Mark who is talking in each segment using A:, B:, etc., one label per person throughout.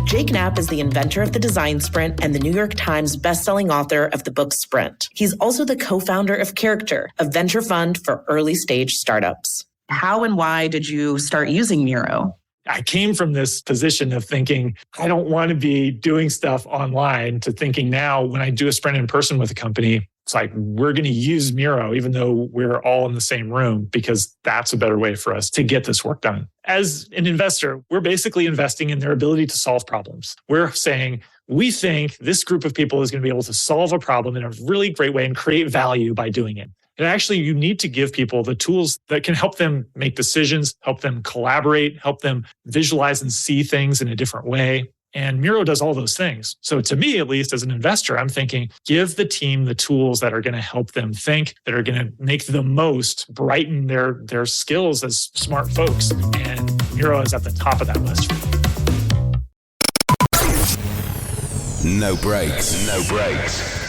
A: Jake Knapp is the inventor of the design sprint and the New York Times bestselling author of the book Sprint. He's also the co-founder of Character, a venture fund for early-stage startups. How and why did you start using Miro?
B: I came from this position of thinking, I don't want to be doing stuff online, to thinking now when I do a sprint in person with a company, it's like, we're going to use Miro, even though we're all in the same room, because that's a better way for us to get this work done. As an investor, we're basically investing in their ability to solve problems. We're saying, we think this group of people is going to be able to solve a problem in a really great way and create value by doing it. And actually, you need to give people the tools that can help them make decisions, help them collaborate, help them visualize and see things in a different way. And Miro does all those things. So to me, at least as an investor, I'm thinking, give the team the tools that are going to help them think, that are going to make the most, brighten their skills as smart folks. And Miro is at the top of that list.
C: No brakes. No brakes.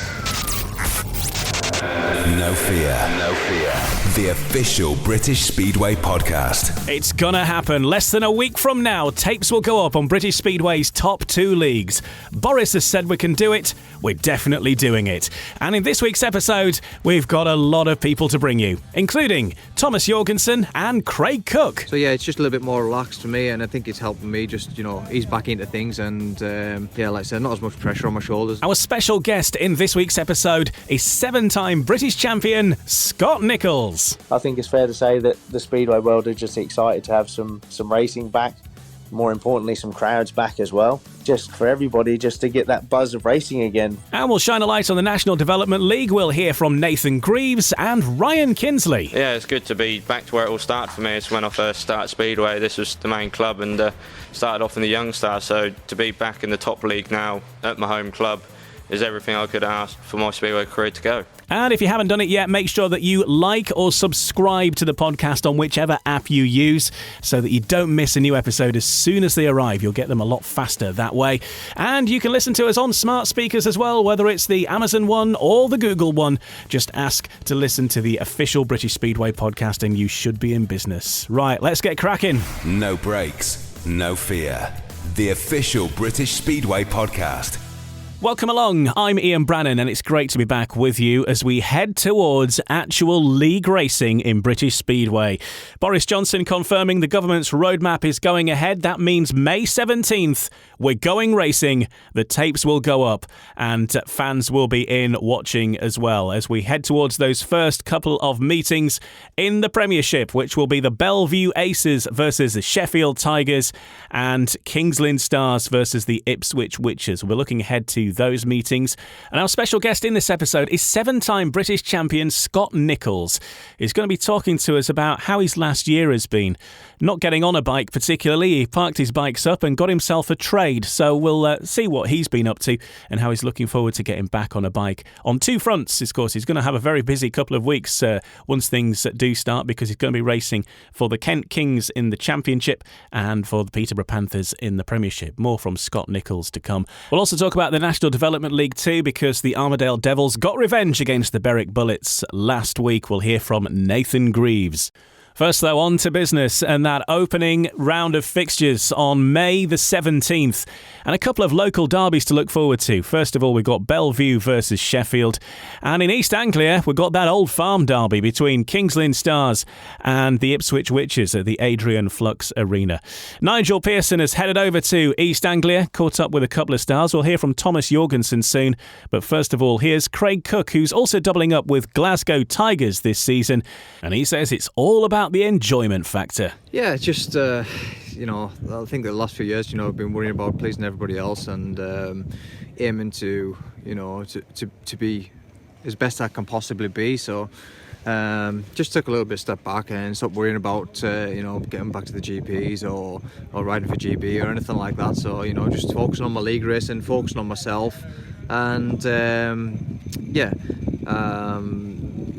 C: No fear. No fear. The official British Speedway podcast.
D: It's gonna happen. Less than a week from now, tapes will go up on British Speedway's top 2 leagues. Boris has said we can do it. We're definitely doing it. And in this week's episode, we've got a lot of people to bring you, including Thomas Jorgensen and Craig Cook.
E: So yeah, it's just a little bit more relaxed for me, and I think it's helping me just, ease back into things, and like I said, not as much pressure on my shoulders.
D: Our special guest in this week's episode is 7-time British champion Scott Nicholls.
F: I think it's fair to say that the Speedway world are just excited to have some racing back. More importantly, some crowds back as well. Just for everybody, just to get that buzz of racing again.
D: And we'll shine a light on the National Development League. We'll hear from Nathan Greaves and Ryan Kinsley.
G: Yeah, it's good to be back to where it all started for me. It's when I first started Speedway. This was the main club, and started off in the Young Star. So to be back in the top league now at my home club is everything I could ask for my Speedway career to go.
D: And if you haven't done it yet, make sure that you like or subscribe to the podcast on whichever app you use so that you don't miss a new episode as soon as they arrive. You'll get them a lot faster that way. And you can listen to us on smart speakers as well, whether it's the Amazon one or the Google one. Just ask to listen to the official British Speedway podcast and you should be in business. Right, let's get cracking.
C: No brakes, no fear. The official British Speedway podcast.
D: Welcome along, I'm Ian Brannan and it's great to be back with you as we head towards actual league racing in British Speedway. Boris Johnson confirming the government's roadmap is going ahead. That means May 17th, we're going racing, the tapes will go up and fans will be in watching as well as we head towards those first couple of meetings in the Premiership, which will be the Bellevue Aces versus the Sheffield Tigers and King's Lynn Stars versus the Ipswich Witches. We're looking ahead to those meetings. And our special guest in this episode is 7-time British champion Scott Nicholls. He's going to be talking to us about how his last year has been. Not getting on a bike particularly, he parked his bikes up and got himself a trade. So we'll see what he's been up to and how he's looking forward to getting back on a bike. On 2 fronts, of course, he's going to have a very busy couple of weeks once things do start, because he's going to be racing for the Kent Kings in the Championship and for the Peterborough Panthers in the Premiership. More from Scott Nicholls to come. We'll also talk about the National Development League too, because the Armadale Devils got revenge against the Berwick Bullets last week. We'll hear from Nathan Greaves. First, though, on to business and that opening round of fixtures on May the 17th. And a couple of local derbies to look forward to. First of all, we've got Bellevue versus Sheffield. And in East Anglia, we've got that old farm derby between King's Lynn Stars and the Ipswich Witches at the Adrian Flux Arena. Nigel Pearson has headed over to East Anglia, caught up with a couple of stars. We'll hear from Thomas Jorgensen soon. But first of all, here's Craig Cook, who's also doubling up with Glasgow Tigers this season. And he says it's all about the enjoyment factor.
E: Yeah, it's just I think the last few years, I've been worrying about pleasing everybody else and aiming to be as best I can possibly be. So just took a little bit step back and stopped worrying about getting back to the GPs or riding for GB or anything like that. So just focusing on my league racing, focusing on myself, and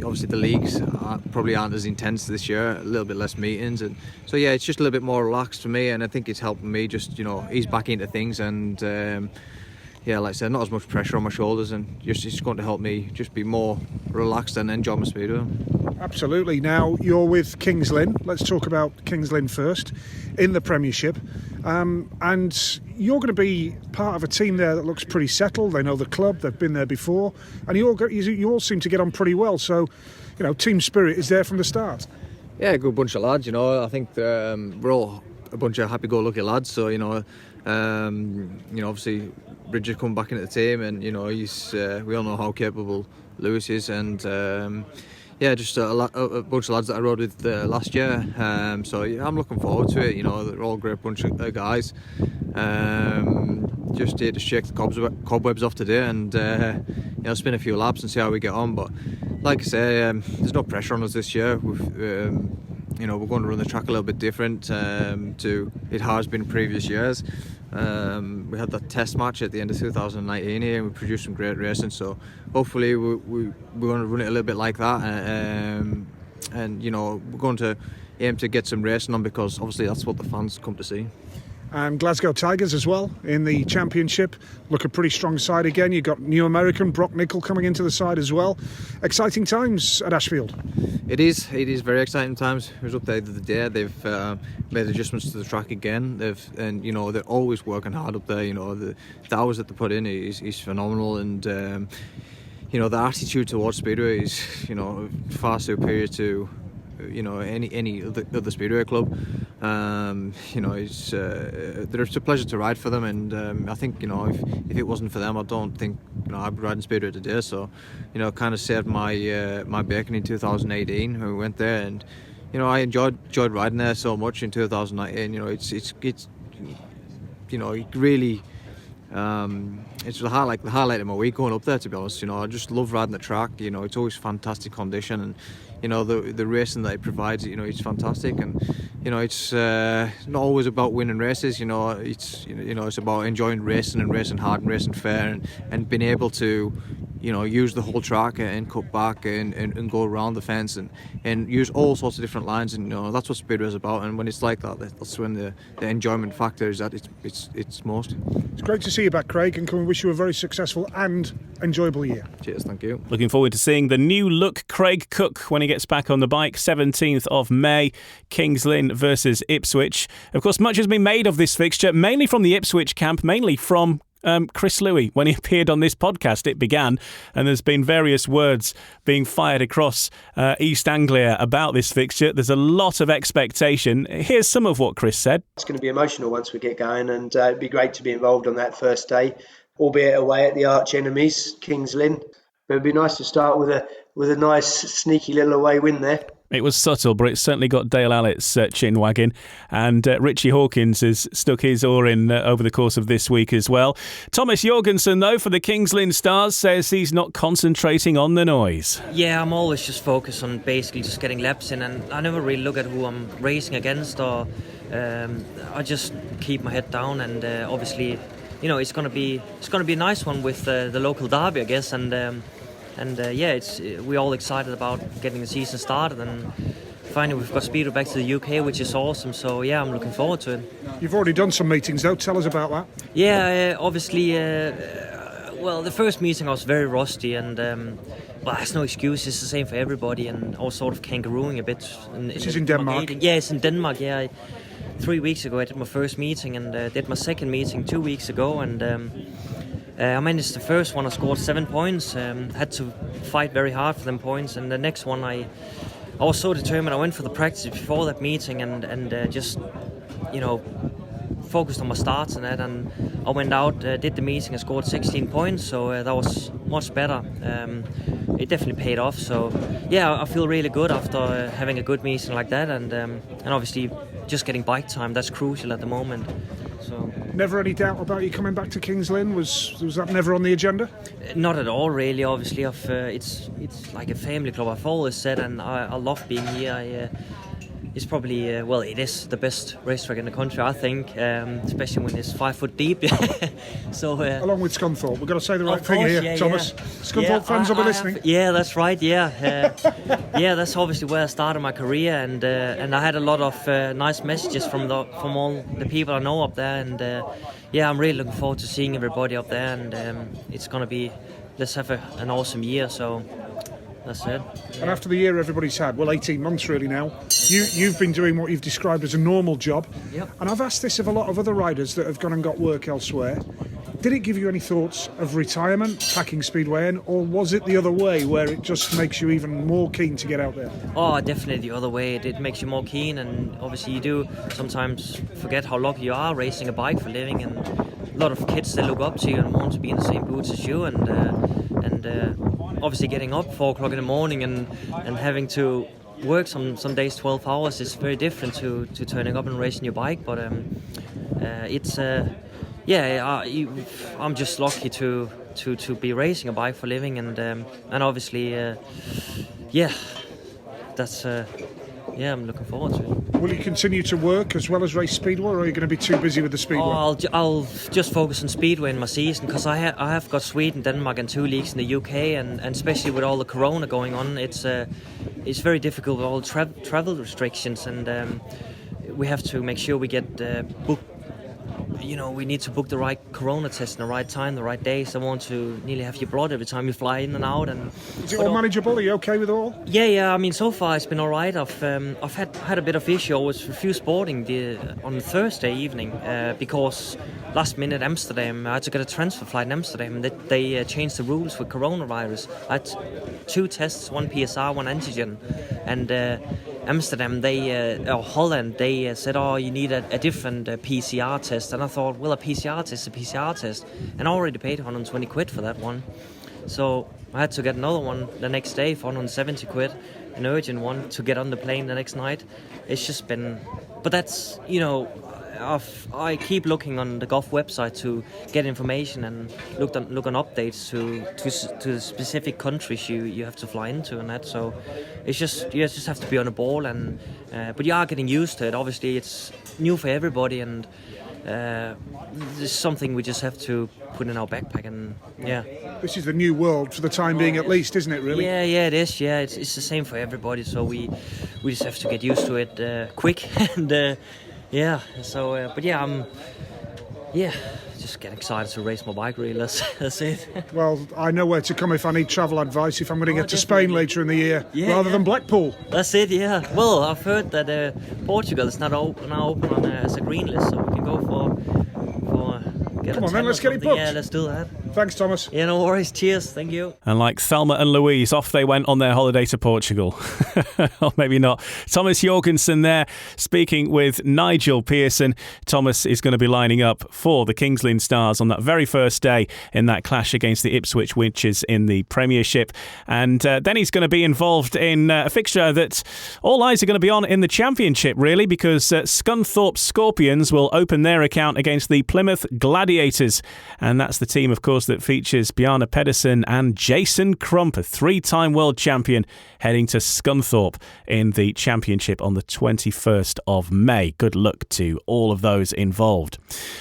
E: obviously the leagues probably aren't as intense this year, a little bit less meetings, and so yeah, it's just a little bit more relaxed for me, and I think it's helping me just ease back into things, and like I said, not as much pressure on my shoulders, and it's just going to help me just be more relaxed and enjoy my speedway.
H: Absolutely. Now, you're with Kings Lynn. Let's talk about Kings Lynn first, in the Premiership. And you're going to be part of a team there that looks pretty settled. They know the club, they've been there before. And you all seem to get on pretty well. So, team spirit is there from the start.
E: Yeah, a good bunch of lads, I think we're all a bunch of happy-go-lucky lads. So, obviously Bridget's come back into the team, and he's we all know how capable Lewis is, and just a bunch of lads that I rode with last year. So I'm looking forward to it. They're all a great bunch of guys. Just here to shake the cobwebs off today, and spin a few laps and see how we get on. But like I say, there's no pressure on us this year. We're going to run the track a little bit different to it has been previous years. We had that test match at the end of 2019 here, and we produced some great racing. So hopefully we're going to run it a little bit like that, and we're going to aim to get some racing on, because obviously that's what the fans come to see.
H: And Glasgow Tigers as well in the championship look a pretty strong side again. You've got new American Brock Nickel coming into the side as well. Exciting times at Ashfield. It is
E: very exciting times. I was up there the other day. They've made adjustments to the track again. They're always working hard up there. The hours that they put in is phenomenal, and the attitude towards Speedway is far superior to any other Speedway club. It's a pleasure to ride for them, and I think if it wasn't for them, I don't think I'd be riding Speedway today. So kind of saved my bacon in 2018 when we went there, and I enjoyed riding there so much in 2019. It's really it's the highlight of my week going up there, to be honest. I just love riding the track. It's always fantastic condition, and the racing that it provides, it's fantastic, and it's not always about winning races. It's about enjoying racing and racing hard and racing fair, and being able to use the whole track and cut back and go around the fence and use all sorts of different lines, and that's what Speedway is about. And when it's like that, that's when the enjoyment factor is at its most.
H: It's great to see you back, Craig, and can we wish you a very successful and enjoyable year.
E: Cheers, thank you.
D: Looking forward to seeing the new look Craig Cook when he gets back on the bike. 17th of May, Kings Lynn versus Ipswich. Of course, much has been made of this fixture, mainly from the Ipswich camp, mainly from Chris Louis. When he appeared on this podcast, it began, and there's been various words being fired across East Anglia about this fixture. There's a lot of expectation. Here's some of what Chris said.
I: It's going to be emotional once we get going, and it'd be great to be involved on that first day, albeit away at the arch enemies, Kings Lynn. But it'd be nice to start with a nice sneaky little away win there.
D: It was subtle, but it certainly got Dale Allett's chin wagging, and Richie Hawkins has stuck his oar in over the course of this week as well. Thomas Jorgensen, though, for the Kings Lynn Stars, says he's not concentrating on the noise.
J: Yeah, I'm always just focused on basically just getting laps in, and I never really look at who I'm racing against, or I just keep my head down, and obviously, it's gonna be a nice one with the local derby, I guess, and we're all excited about getting the season started, and finally we've got Speedway back to the UK, which is awesome. So yeah, I'm looking forward to it.
H: You've already done some meetings though. Tell us about that.
J: Yeah, obviously. Well, the first meeting I was very rusty, and there's no excuse. It's the same for everybody, and I was sort of kangarooing a bit.
H: This is in Denmark.
J: Yeah, it's in Denmark. Yeah, 3 weeks ago I did my first meeting, and did my second meeting 2 weeks ago, and. I managed the first one. I scored 7 points. Had to fight very hard for them points. And the next one, I was so determined. I went for the practice before that meeting and just, focused on my starts and that. And I went out, did the meeting, and scored 16 points. So that was much better. It definitely paid off. So yeah, I feel really good after having a good meeting like that. And obviously, just getting bike time. That's crucial at the moment. So.
H: Never any doubt about you coming back to Kings Lynn? Was that never on the agenda?
J: Not at all, really. Obviously, it's like a family club. I've always said, and I love being here. It's probably it is the best racetrack in the country, I think, especially when it's 5 foot deep. So
H: along with Scunthorpe, we've got to say the right thing here, Thomas. Yeah. Scunthorpe fans will be listening.
J: Yeah, that's right. Yeah, that's obviously where I started my career, and I had a lot of nice messages from all the people I know up there, and I'm really looking forward to seeing everybody up there, and it's gonna be, let's have an awesome year. So That's it.
H: And after the year everybody's had, 18 months really now, you've been doing what you've described as a normal job.
J: Yep.
H: And I've asked this of a lot of other riders that have gone and got work elsewhere. Did it give you any thoughts of retirement, packing Speedway in, or was it the other way, where it just makes you even more keen to get out there?
J: Oh, definitely the other way. It makes you more keen, and obviously you do sometimes forget how lucky you are racing a bike for a living, and a lot of kids, they look up to you and want to be in the same boots as you, and obviously getting up 4 o'clock in the morning and having to work some days 12 hours is very different to turning up and racing your bike, but it's I'm just lucky to be racing a bike for a living, and obviously that's I'm looking forward to it.
H: Will you continue to work as well as race Speedway, or are you going to be too busy with the Speedway?
J: I'll just focus on Speedway in my season, because I have got Sweden, Denmark and 2 leagues in the UK, and especially with all the Corona going on, it's very difficult with all travel restrictions, and we have to make sure we get booked. We need to book the right Corona test in the right time, the right days. I want to nearly have your blood every time you fly in and out. And
H: is it all manageable? Are you okay with it all?
J: Yeah. I mean, so far it's been all right. I've had a bit of issue with refused boarding on Thursday evening because last minute Amsterdam, I had to get a transfer flight in Amsterdam. They changed the rules with coronavirus. I had 2 tests, 1 PSR, 1 antigen, and Amsterdam, Holland, they said, you need a different PCR test. And I thought, well, a PCR test. And I already paid 120 quid for that one. So I had to get another one the next day for 170 quid, an urgent one, to get on the plane the next night. It's just been... But that's, I keep looking on the Gov website to get information and look on updates to the specific countries you have to fly into and that. So it's just you just have to be on the ball, and but you are getting used to it. Obviously, it's new for everybody, and it's something we just have to put in our backpack. And
H: this is the new world for the time being, at least, isn't it? Really?
J: Yeah, it is. Yeah, it's the same for everybody. So we just have to get used to it quick and. I'm just get excited to race my bike, really. That's it.
H: Well, I know where to come if I need travel advice, if I'm going to get to Spain later in the year, rather than Blackpool.
J: That's it, yeah. Well, I've heard that Portugal is now open on as a green list, so we can go for
H: come on then, let's get it booked.
J: Yeah, let's do that.
H: Thanks, Thomas.
J: Yeah, no worries. Cheers. Thank you.
D: And like Thelma and Louise, off they went on their holiday to Portugal. Or maybe not. Thomas Jorgensen there, speaking with Nigel Pearson. Thomas is going to be lining up for the Kinsley Stars on that very first day in that clash against the Ipswich Witches in the Premiership. And then he's going to be involved in a fixture that all eyes are going to be on in the Championship, really, because Scunthorpe Scorpions will open their account against the Plymouth Gladiators. And that's the team, of course, that features Bjarne Pedersen and Jason Crump, a 3-time world champion, heading to Scunthorpe in the Championship on the 21st of May. Good luck to all of those involved.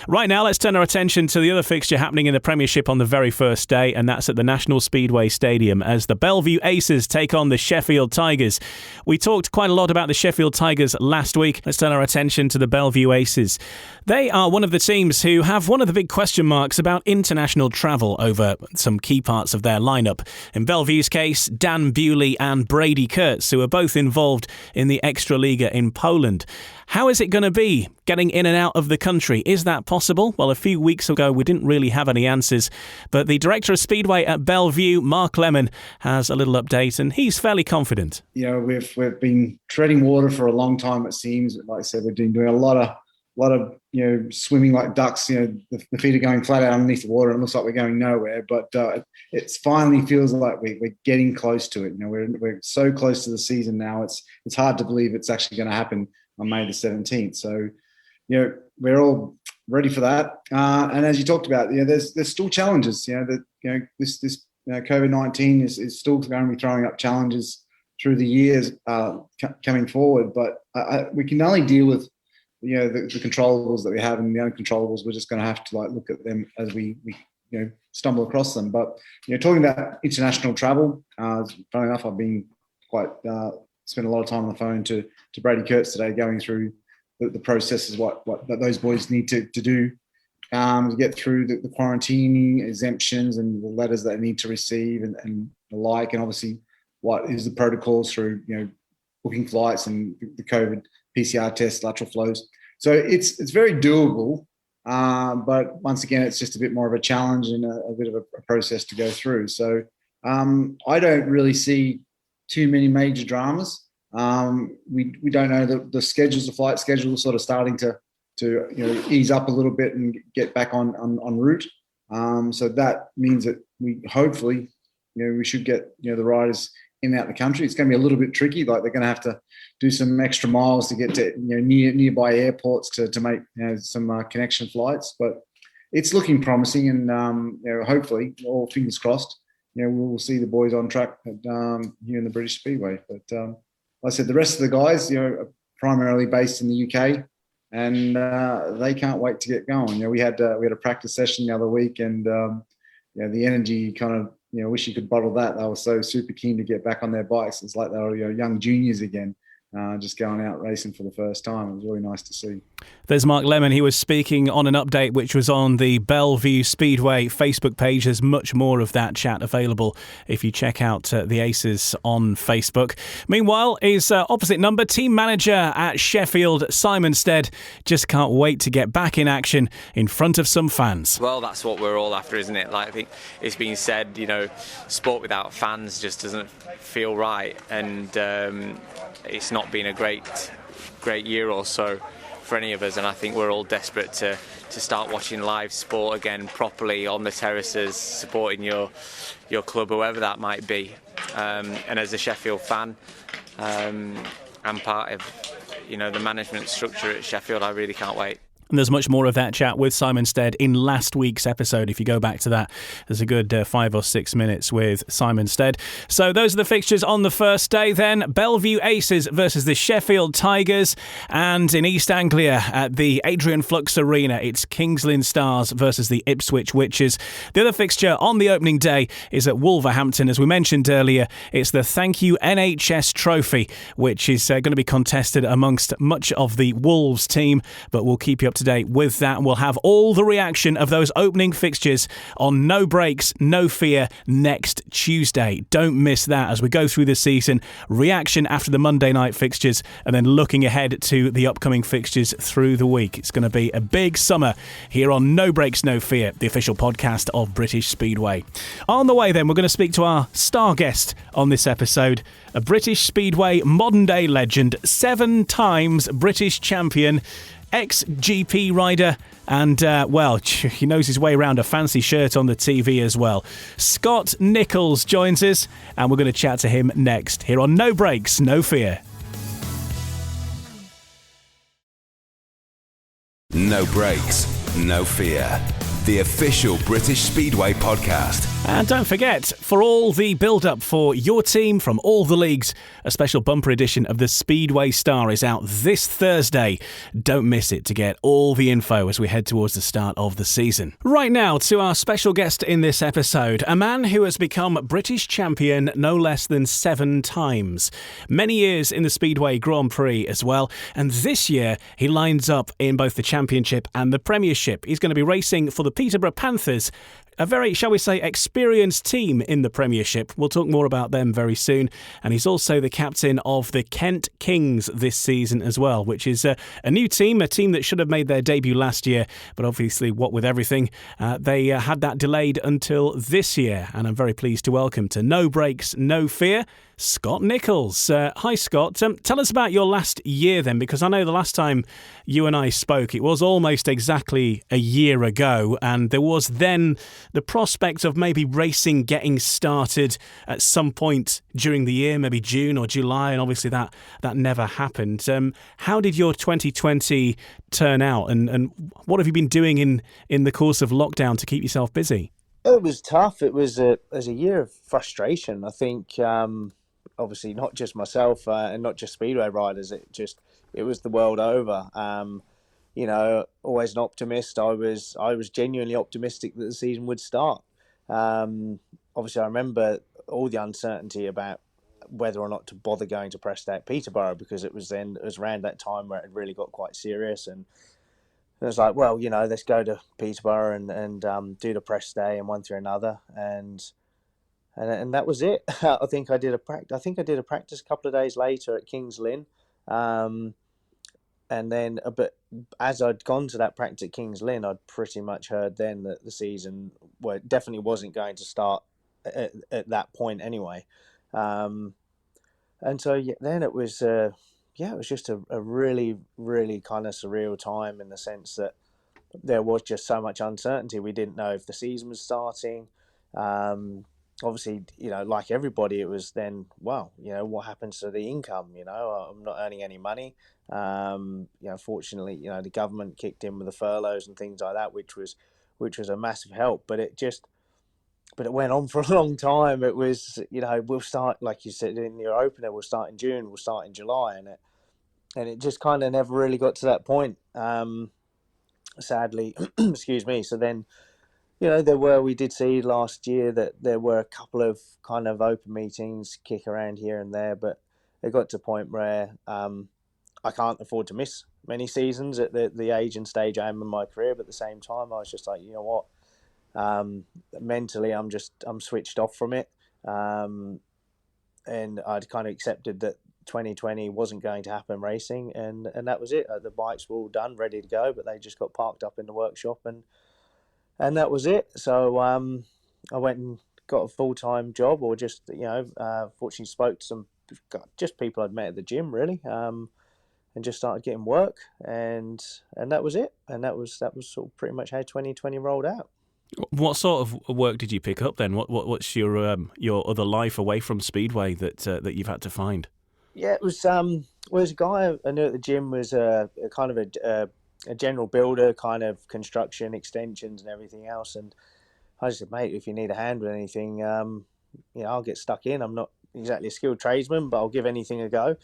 D: Right now, let's turn our attention to the other fixture happening in the Premiership on the very first day, and that's at the National Speedway Stadium as the Bellevue Aces take on the Sheffield Tigers. We talked quite a lot about the Sheffield Tigers last week. Let's turn our attention to the Bellevue Aces. They are one of the teams who have one of the big question marks about international travel over some key parts of their lineup. In Bellevue's case, Dan Bewley and Brady Kurtz, who are both involved in the Extraliga in Poland. How is it going to be getting in and out of the country? Is that possible? Well, a few weeks ago, we didn't really have any answers, but the director of Speedway at Bellevue, Mark Lemon, has a little update, and he's fairly confident.
K: We've been treading water for a long time, it seems. Like I said, we've been doing a lot of swimming like ducks. The feet are going flat out underneath the water. It looks like we're going nowhere, but it finally feels like we're getting close to it. We're so close to the season now. It's hard to believe it's actually going to happen on May the 17th. So, we're all ready for that. And as you talked about, there's still challenges. This COVID-19 is still going to be throwing up challenges through the years coming forward. But we can only deal with the controllables that we have, and the uncontrollables, we're just going to have to look at them as we stumble across them. But talking about international travel, funny enough, I've been spent a lot of time on the phone to Brady Kurtz today, going through the processes, what those boys need to do to get through the quarantining, exemptions, and the letters that they need to receive, and the like, and obviously what is the protocols through, booking flights and the COVID PCR tests, lateral flows. So it's very doable, but once again, it's just a bit more of a challenge and a bit of a process to go through. So I don't really see too many major dramas. We don't know the schedules, the flight schedules, sort of starting to ease up a little bit and get back on route. So that means that we hopefully, we should get the riders in and out the country. It's going to be a little bit tricky. Like they're going to have to do some extra miles to get to nearby airports to make some connection flights. But it's looking promising, and hopefully, all fingers crossed, we'll see the boys on track here in the British Speedway. But like I said, the rest of the guys, are primarily based in the UK, and they can't wait to get going. We had a practice session the other week, and the energy kind of, wish you could bottle that. They were so super keen to get back on their bikes. It's like they were young juniors again, just going out racing for the first time. It was really nice to see.
D: There's Mark Lemon. He was speaking on an update which was on the Bellevue Speedway Facebook page. There's much more of that chat available if you check out the Aces on Facebook. Meanwhile, his opposite number, team manager at Sheffield, Simon Stead, just can't wait to get back in action in front of some fans.
L: Well, that's what we're all after, isn't it? Like I think it's been said, sport without fans just doesn't feel right, and it's not been a great year or so for any of us, and I think we're all desperate to start watching live sport again properly on the terraces, supporting your club, whoever that might be. And as a Sheffield fan, I'm part of the management structure at Sheffield. I really can't wait.
D: And there's much more of that chat with Simon Stead in last week's episode. If you go back to that, there's a good 5 or 6 minutes with Simon Stead. So those are the fixtures on the first day then. Bellevue Aces versus the Sheffield Tigers. And in East Anglia at the Adrian Flux Arena, it's Kinsley Stars versus the Ipswich Witches. The other fixture on the opening day is at Wolverhampton. As we mentioned earlier, it's the Thank You NHS Trophy, which is going to be contested amongst much of the Wolves team. But we'll keep you up to date with that. We'll have all the reaction of those opening fixtures on No Breaks, No Fear next Tuesday. Don't miss that as we go through the season. Reaction after the Monday night fixtures, and then looking ahead to the upcoming fixtures through the week. It's going to be a big summer here on No Breaks, No Fear, the official podcast of British Speedway. On the way then, we're going to speak to our star guest on this episode, a British Speedway modern day legend, 7 times British champion, ex-GP rider, and, he knows his way around a fancy shirt on the TV as well. Scott Nicholls joins us, and we're going to chat to him next here on No Breaks, No Fear.
C: No Breaks, No Fear, the official British Speedway podcast.
D: And don't forget, for all the build-up for your team from all the leagues, a special bumper edition of the Speedway Star is out this Thursday. Don't miss it to get all the info as we head towards the start of the season. Right now, to our special guest in this episode, a man who has become British champion no less than 7 times. Many years in the Speedway Grand Prix as well, and this year he lines up in both the Championship and the Premiership. He's going to be racing for the Peterborough Panthers, a very, shall we say, experienced team in the Premiership. We'll talk more about them very soon. And he's also the captain of the Kent Kings this season as well, which is a new team, a team that should have made their debut last year. But obviously, what with everything, they had that delayed until this year. And I'm very pleased to welcome to No Breaks, No Fear, Scott Nicholls. Hi, Scott. Tell us about your last year then, because I know the last time you and I spoke, it was almost exactly a year ago, and there was then the prospect of maybe racing getting started at some point during the year, maybe June or July, and obviously that never happened. How did your 2020 turn out, and what have you been doing in the course of lockdown to keep yourself busy?
F: It was tough. It was a year of frustration. I think obviously not just myself and not just Speedway riders. It was the world over. Always an optimist. I was genuinely optimistic that the season would start. Obviously, I remember all the uncertainty about whether or not to bother going to press day at Peterborough, because it was around that time where it really got quite serious, and it was like, well, let's go to Peterborough and do the press day and one through another. And and that was it. I think I did a practice a couple of days later at King's Lynn, and then as I'd gone to that practice at King's Lynn, I'd pretty much heard then that the season definitely wasn't going to start at that point anyway. And so then it was it was just a really, really kind of surreal time in the sense that there was just so much uncertainty. We didn't know if the season was starting. Obviously, like everybody, it was then, well, what happens to the income? I'm not earning any money. Fortunately, the government kicked in with the furloughs and things like that, which was a massive help. But it went on for a long time. It was, we'll start, like you said in your opener, we'll start in June, we'll start in July, and it just kind of never really got to that point. Sadly, excuse me. So then, we did see last year that there were a couple of kind of open meetings kick around here and there, but it got to a point where I can't afford to miss many seasons at the age and stage I am in my career. But at the same time, I was just like, you know what, mentally, I'm switched off from it, and I'd kind of accepted that 2020 wasn't going to happen racing, and that was it. The bikes were all done, ready to go, but they just got parked up in the workshop, and that was it. So I went and got a full-time job, or just fortunately spoke to some just people I'd met at the gym, really, and just started getting work, and that was it. And that was sort of pretty much how 2020 rolled out.
D: What sort of work did you pick up then? What's your other life away from Speedway that you've had to find?
F: Yeah, it was a guy I knew at the gym was a kind of a general builder, kind of construction, extensions and everything else. And I just said, mate, if you need a hand with anything, I'll get stuck in. I'm not exactly a skilled tradesman, but I'll give anything a go.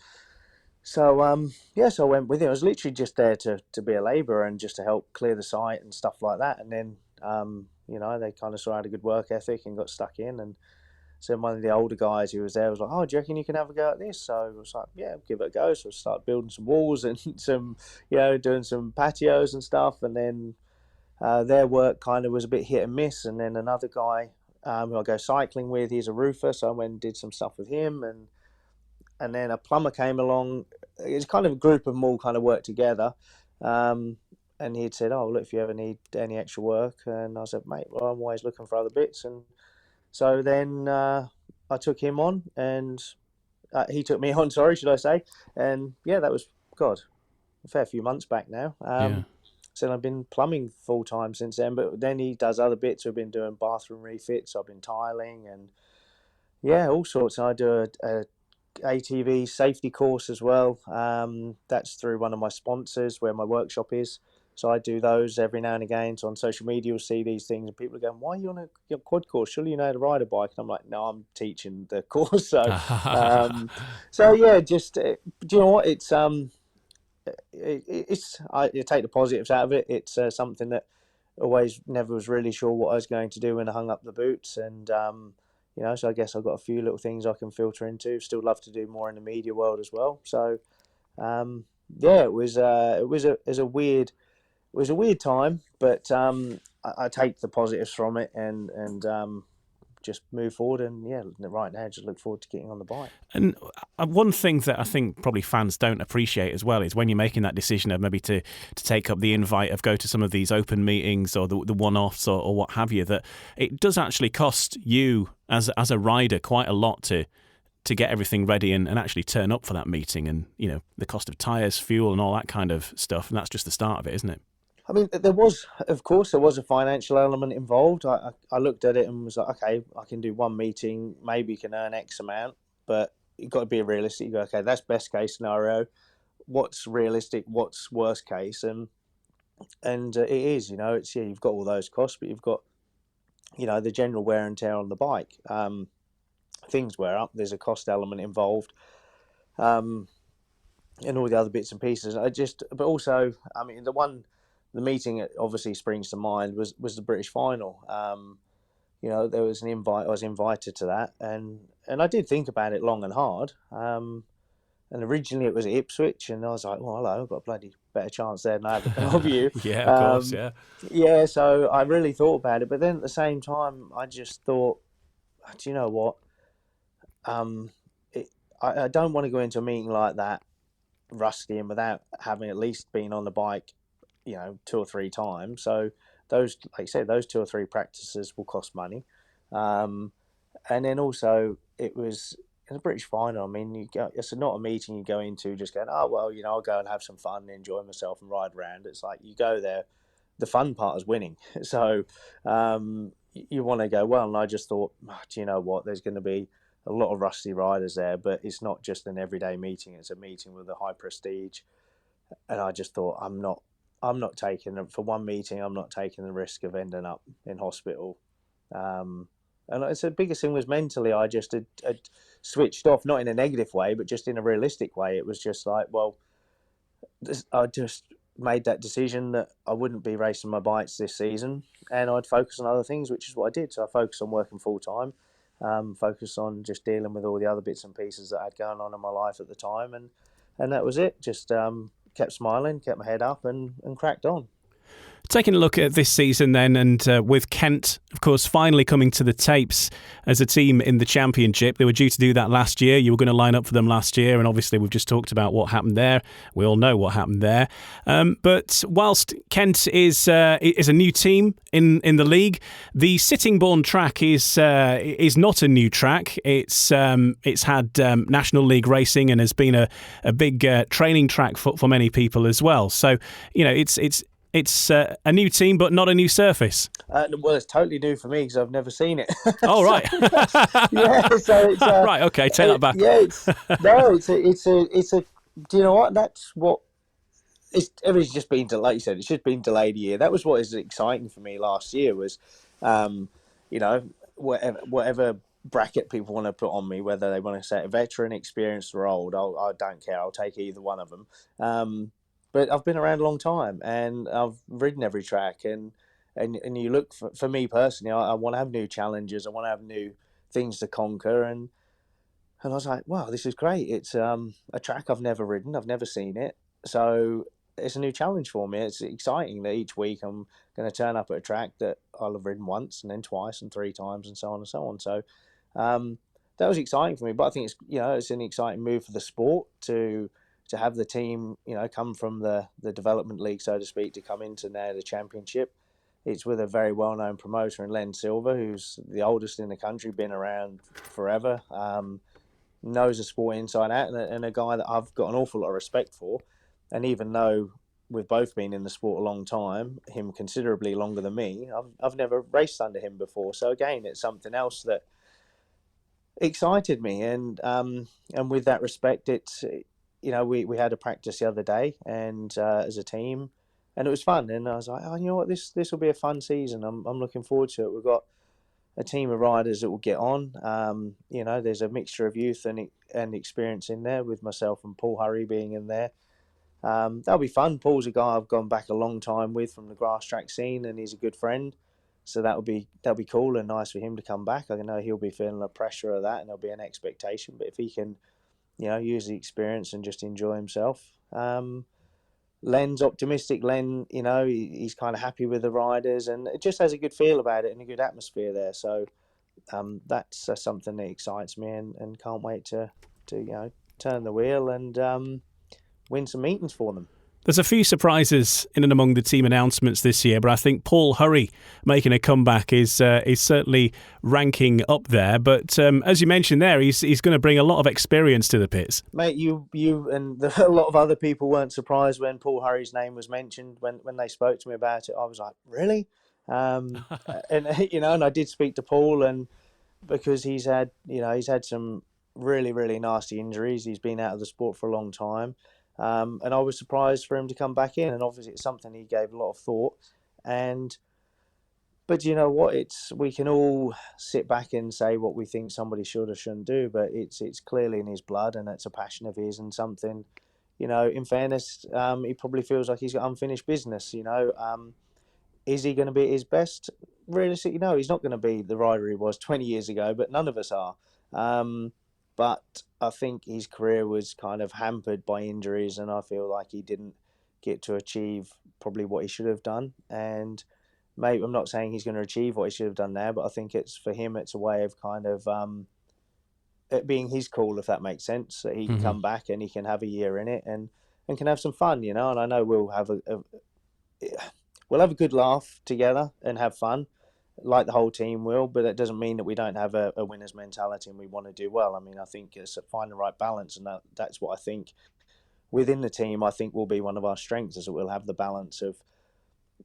F: So, so I went with him. I was literally just there to be a labourer and just to help clear the site and stuff like that. And then, they kind of saw I had a good work ethic and got stuck in. And so one of the older guys who was there was like, oh, do you reckon you can have a go at this? So I was like, yeah, give it a go. So I started building some walls and some, doing some patios and stuff. And then their work kind of was a bit hit and miss. And then another guy who I go cycling with, he's a roofer. So I went and did some stuff with him. And then a plumber came along. It's kind of a group of them all kind of worked together. And he'd said, oh, look, if you ever need any extra work. And I said, mate, well, I'm always looking for other bits. And so then I took him on, and he took me on, sorry, should I say. And yeah, that was, a fair few months back now. So I've been plumbing full time since then, but then he does other bits. We've been doing bathroom refits, I've been tiling, and yeah, all sorts. And I do a ATV safety course as well. That's through one of my sponsors where my workshop is. So I do those every now and again. So on social media, you'll see these things, and people are going, "Why are you on a quad course? Surely you know how to ride a bike." And I'm like, "No, I'm teaching the course." So, so yeah, just do you know what? It's I take the positives out of it. It's something that always never was really sure what I was going to do when I hung up the boots, and so I guess I've got a few little things I can filter into. Still love to do more in the media world as well. So, it was a weird time, but I take the positives from it and just move forward. And yeah, right now, just look forward to getting on the bike.
D: And one thing that I think probably fans don't appreciate as well is when you're making that decision of maybe to take up the invite of go to some of these open meetings or the one-offs or what have you, that it does actually cost you as a rider quite a lot to get everything ready and actually turn up for that meeting, and the cost of tyres, fuel and all that kind of stuff. And that's just the start of it, isn't it?
F: I mean, there was a financial element involved. I looked at it and was like, okay, I can do one meeting, maybe can earn X amount, but you've got to be realistic. You go, okay, that's best case scenario. What's realistic? What's worst case? And it is, it's, you've got all those costs, but you've got, the general wear and tear on the bike. Things wear up. There's a cost element involved. And all the other bits and pieces. But also, I mean, the meeting that obviously springs to mind was the British final. There was an invite. I was invited to that, and I did think about it long and hard. And originally it was at Ipswich, and I was like, well, hello, I've got a bloody better chance there than I have of you.
D: Yeah, of course, yeah.
F: Yeah, so I really thought about it, but then at the same time, I just thought, do you know what? I don't want to go into a meeting like that rusty and without having at least been on the bike, 2 or 3 times. So those, like you said, those 2 or 3 practices will cost money. And then also it was in the British final. I mean, it's not a meeting you go into just going, oh, well, I'll go and have some fun and enjoy myself and ride around. It's like you go there, the fun part is winning. So you want to go well. And I just thought, do you know what? There's going to be a lot of rusty riders there, but it's not just an everyday meeting. It's a meeting with a high prestige. And I just thought, I'm not taking, for one meeting, I'm not taking the risk of ending up in hospital. And it's the biggest thing was mentally, I just had switched off, not in a negative way, but just in a realistic way. It was just like, well, I just made that decision that I wouldn't be racing my bikes this season and I'd focus on other things, which is what I did. So I focused on working full time, focused on just dealing with all the other bits and pieces that I had going on in my life at the time. And that was it. Just kept smiling, kept my head up and cracked on.
D: Taking a look at this season then, and with Kent, of course, finally coming to the tapes as a team in the championship. They were due to do that last year. You were going to line up for them last year, and obviously we've just talked about what happened there. We all know what happened there. But whilst Kent is a new team in the league, the Sittingbourne track is not a new track. It's had National League racing and has been a big training track for many people as well. So, it's a new team, but not a new surface.
F: Well, it's totally new for me because I've never seen it.
D: Oh, right.
F: Yeah, so it's
D: right. Okay, take that back.
F: Yeah, it's a. Do you know what? That's what. Everything's just been, like you said, it's just been delayed a year. That was what is exciting for me last year was, whatever bracket people want to put on me, whether they want to say a veteran, experienced, or old. I don't care. I'll take either one of them. But I've been around a long time and I've ridden every track and you look for me personally, I want to have new challenges. I want to have new things to conquer. And I was like, wow, this is great. It's a track I've never ridden. I've never seen it. So it's a new challenge for me. It's exciting that each week I'm going to turn up at a track that I'll have ridden once and then twice and 3 times and so on and so on. So that was exciting for me. But I think it's an exciting move for the sport to have the team, come from the development league, so to speak, to come into now the championship. It's with a very well-known promoter in Lynn Silver, who's the oldest in the country, been around forever, knows the sport inside out, and a guy that I've got an awful lot of respect for. And even though we've both been in the sport a long time, him considerably longer than me, I've never raced under him before. So again, it's something else that excited me. And with that respect, it's... we had a practice the other day and as a team, and it was fun. And I was like, oh, you know what, this will be a fun season. I'm looking forward to it. We've got a team of riders that will get on. There's a mixture of youth and experience in there, with myself and Paul Hurry being in there. That'll be fun. Paul's a guy I've gone back a long time with from the grass track scene, and he's a good friend. So that'll be cool and nice for him to come back. I know he'll be feeling the pressure of that, and there'll be an expectation. But if he can, use the experience and just enjoy himself. Len's optimistic. Len, he's kind of happy with the riders, and it just has a good feel about it and a good atmosphere there. So that's something that excites me, and can't wait to turn the wheel and win some meetings for them.
D: There's a few surprises in and among the team announcements this year, but I think Paul Hurry making a comeback is certainly ranking up there. But as you mentioned there, he's going to bring a lot of experience to the pits.
F: Mate, you and a lot of other people weren't surprised when Paul Hurry's name was mentioned. When they spoke to me about it, I was like, really? And I did speak to Paul, and because he's had some really, really nasty injuries. He's been out of the sport for a long time. And I was surprised for him to come back in, and obviously it's something he gave a lot of thought. But you know what? We can all sit back and say what we think somebody should or shouldn't do, but it's clearly in his blood, and it's a passion of his, and something. In fairness, he probably feels like he's got unfinished business. Is he going to be at his best? Realistically, no, he's not going to be the rider he was 20 years ago, but none of us are. But I think his career was kind of hampered by injuries, and I feel like he didn't get to achieve probably what he should have done. And maybe I'm not saying he's going to achieve what he should have done there, but I think it's for him. It's a way of kind of it being his call, if that makes sense. That he can come back and he can have a year in it and can have some fun, you know. And I know we'll have a good laugh together and have fun, like the whole team will. But it doesn't mean that we don't have a winner's mentality and we want to do well. I mean, I think it's find the right balance, and that's what I think within the team. I think will be one of our strengths is that we'll have the balance of,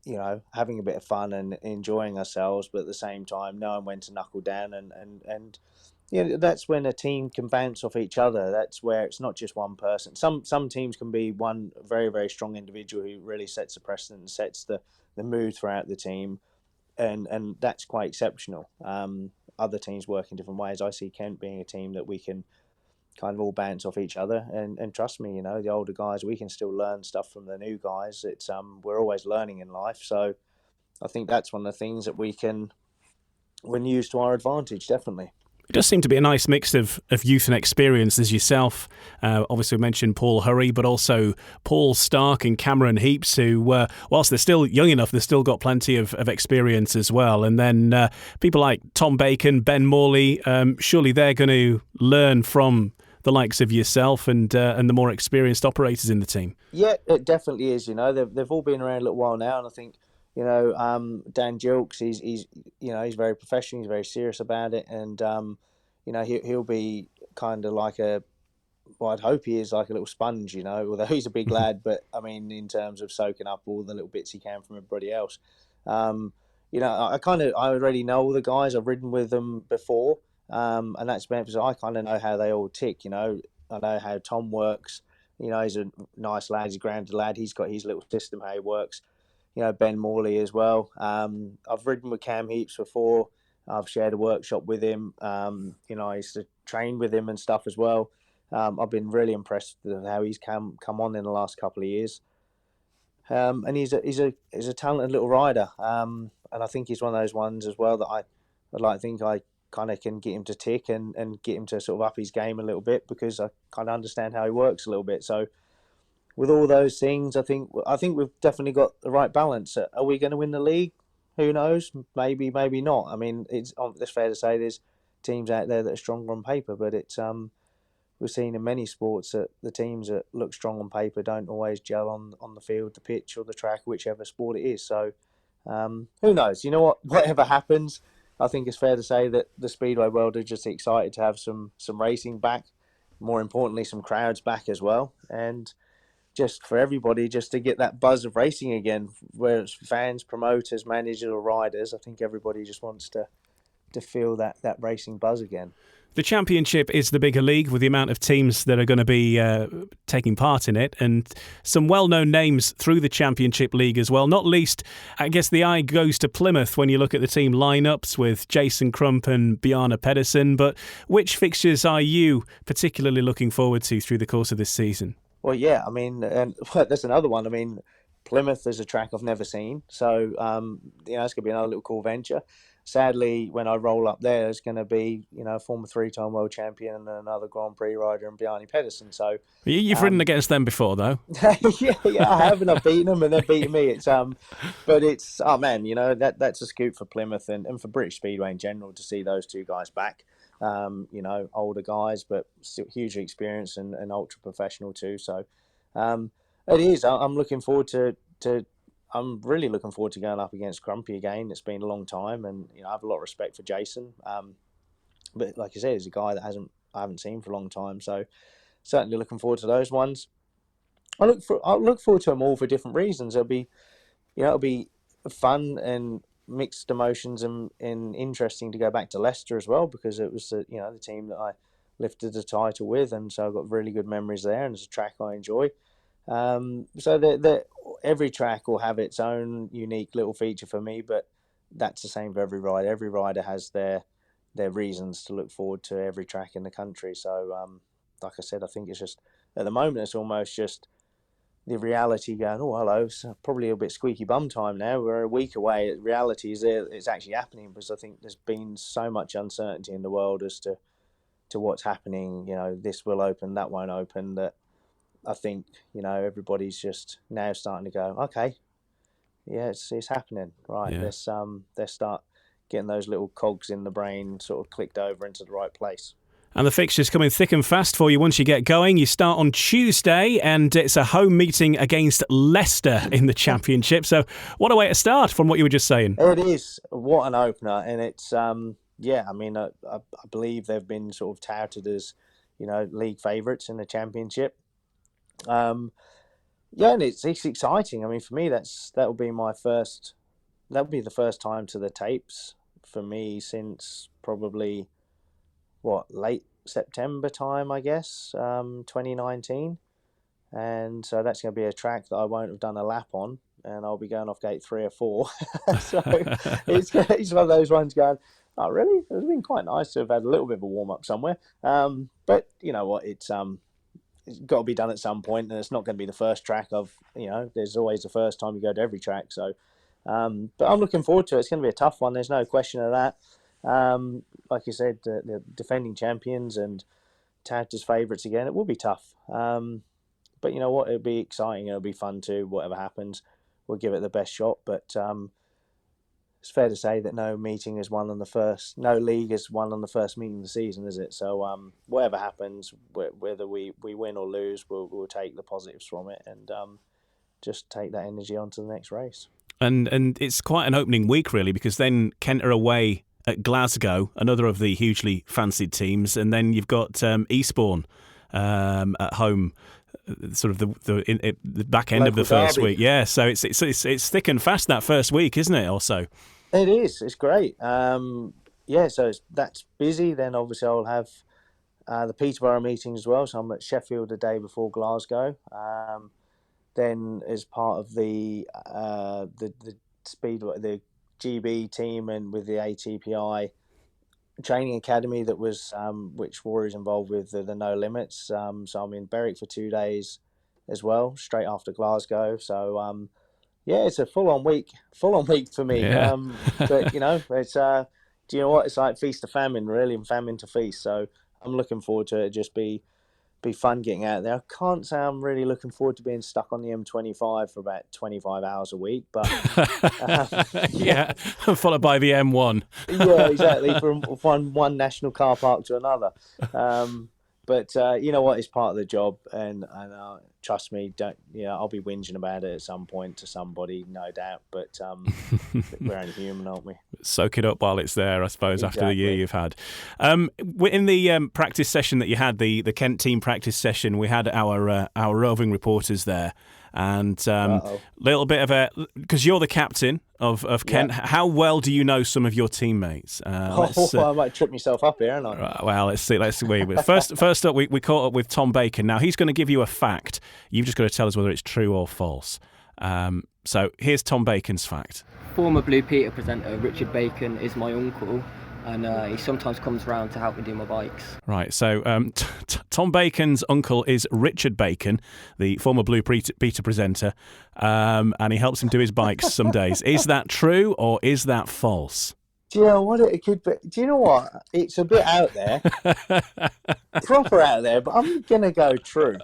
F: you know, having a bit of fun and enjoying ourselves, but at the same time knowing when to knuckle down and you know, that's when a team can bounce off each other. That's where it's not just one person. Some teams can be one very, very strong individual who really sets the precedent and sets the mood throughout the team, and that's quite exceptional. Other teams work in different ways. I see Kent being a team that we can kind of all bounce off each other, and trust me, you know, the older guys, we can still learn stuff from the new guys. It's we're always learning in life, so I think that's one of the things that we can use to our advantage, definitely.
D: It does seem to be a nice mix of youth and experience as yourself. Obviously, we mentioned Paul Hurry, but also Paul Stark and Cameron Heaps, who, whilst they're still young enough, they've still got plenty of experience as well. And then people like Tom Bacon, Ben Morley, surely they're going to learn from the likes of yourself and the more experienced operators in the team. Yeah,
F: it definitely is. You know, they've all been around a little while now, and I think, you know, Dan Gilks, he's you know, he's very professional, he's very serious about it, and you know, he'll be kind of like I'd hope he is like a little sponge, you know, although he's a big lad, but I mean, in terms of soaking up all the little bits he can from everybody else. You know, I already know all the guys. I've ridden with them before, and that's because I kind of know how they all tick. You know, I know how Tom works. You know, he's a nice lad, he's a grounded lad. He's got his little system how he works. You know, Ben Morley as well. I've ridden with Cam Heaps before. I've shared a workshop with him. You know, I used to train with him and stuff as well. I've been really impressed with how he's come on in the last couple of years. And he's a talented little rider. And I think he's one of those ones as well that I'd like to think I kind of can get him to tick and get him to sort of up his game a little bit, because I kind of understand how he works a little bit. So with all those things, I think we've definitely got the right balance. Are we going to win the league? Who knows? Maybe, maybe not. I mean, it's fair to say there's teams out there that are stronger on paper, but it's we've seen in many sports that the teams that look strong on paper don't always gel on the field, the pitch, or the track, whichever sport it is. So who knows? You know what? Whatever happens, I think it's fair to say that the Speedway world are just excited to have some racing back. More importantly, some crowds back as well, and just for everybody, just to get that buzz of racing again, whether it's fans, promoters, managers, or riders. I think everybody just wants to feel that racing buzz again.
D: The Championship is the bigger league with the amount of teams that are going to be taking part in it, and some well-known names through the Championship League as well. Not least, I guess the eye goes to Plymouth when you look at the team lineups with Jason Crump and Bjarne Pedersen. But which fixtures are you particularly looking forward to through the course of this season?
F: Well, yeah, I mean, and that's another one. I mean, Plymouth is a track I've never seen, so you know, it's going to be another little cool venture. Sadly, when I roll up there, it's going to be, you know, a former 3-time world champion and another Grand Prix rider, and Bjarne Pedersen. So
D: you've ridden against them before, though.
F: yeah, I have, and I've beaten them, and they've beaten me. It's but it's man, you know, that's a scoop for Plymouth and for British Speedway in general to see those two guys back. You know, older guys, but still hugely experienced and ultra professional too. So it is. I'm looking forward to. I'm really looking forward to going up against Crumpy again. It's been a long time, and you know, I have a lot of respect for Jason. But like I said, he's a guy that I haven't seen for a long time. So certainly looking forward to those ones. I look forward to them all for different reasons. It'll be fun and mixed emotions and interesting to go back to Leicester as well, because it was the team that I lifted the title with, and so I've got really good memories there, and it's a track I enjoy. So every track will have its own unique little feature for me, but that's the same for every rider. Every rider has their reasons to look forward to every track in the country. So like I said, I think it's just at the moment it's almost just the reality going, oh hello, it's probably a bit squeaky bum time now. We're a week away. Reality is there, it's actually happening, because I think there's been so much uncertainty in the world as to what's happening. You know, this will open, that won't open, that I think, you know, everybody's just now starting to go, okay, it's happening. Right,
D: Yeah.
F: let's start getting those little cogs in the brain sort of clicked over into the right place.
D: And the fixtures coming thick and fast for you once you get going. You start on Tuesday, and it's a home meeting against Leicester in the Championship. So what a way to start from what you were just saying.
F: It is. What an opener. And it's, I mean, I believe they've been sort of touted as, league favourites in the Championship. And it's exciting. I mean, for me, that'll be the first time to the tapes for me since probably late September time, I guess, 2019. And so that's going to be a track that I won't have done a lap on, and I'll be going off gate 3 or 4. So it's one of those ones going, oh, really? It would have been quite nice to have had a little bit of a warm-up somewhere. But you know what? It's got to be done at some point, and it's not going to be the first track of, there's always the first time you go to every track. So, but I'm looking forward to it. It's going to be a tough one. There's no question of that. Like you said, the defending champions and tagged as favourites again. It will be tough. But you know what? It'll be exciting. It'll be fun too. Whatever happens, we'll give it the best shot. But it's fair to say that no league is won on the first meeting of the season, is it? So whatever happens, whether we win or lose, we'll take the positives from it and just take that energy on to the next race. And
D: it's quite an opening week, really, because then Kent are away at Glasgow, another of the hugely fancied teams, and then you've got Eastbourne at home, sort of the back end
F: Local
D: of the first
F: derby.
D: week. Yeah, so it's thick and fast that first week, isn't it? Also,
F: it is. It's great. So that's busy. Then obviously I'll have the Peterborough meeting as well. So I'm at Sheffield the day before Glasgow. Then as part of the Speedway, the GB team, and with the ATPI training academy that was which Rory's involved with, the No Limits. So I'm in Berwick for 2 days as well, straight after Glasgow. So it's a full on week for me.
D: Yeah.
F: But it's do you know what? It's like feast to famine, really, and famine to feast. So I'm looking forward to it. Just be fun getting out there. I can't say I'm really looking forward to being stuck on the M25 for about 25 hours a week, but
D: yeah, followed by the M1.
F: Yeah, exactly, from one national car park to another. But you know what? It's part of the job, and trust me, I'll be whinging about it at some point to somebody, no doubt. But we're only human, aren't we?
D: Soak it up while it's there, I suppose.
F: Exactly.
D: After the year you've had. In the practice session that you had, the Kent team practice session, we had our roving reporters there, and little bit of because you're the captain of Kent.
F: Yeah.
D: How well do you know some of your teammates?
F: I might trip myself up here, aren't I?
D: Well, let's see. First up, we caught up with Tom Bacon. Now he's going to give you a fact. You've just got to tell us whether it's true or false. So here's Tom Bacon's fact.
M: Former Blue Peter presenter Richard Bacon is my uncle, and he sometimes comes round to help me do my bikes.
D: Right, so Tom Bacon's uncle is Richard Bacon, the former Blue Peter presenter, and he helps him do his bikes some days. Is that true or is that false?
F: Do you know what it could be? Do you know what? It's a bit out there, proper out there, but I'm going to go true.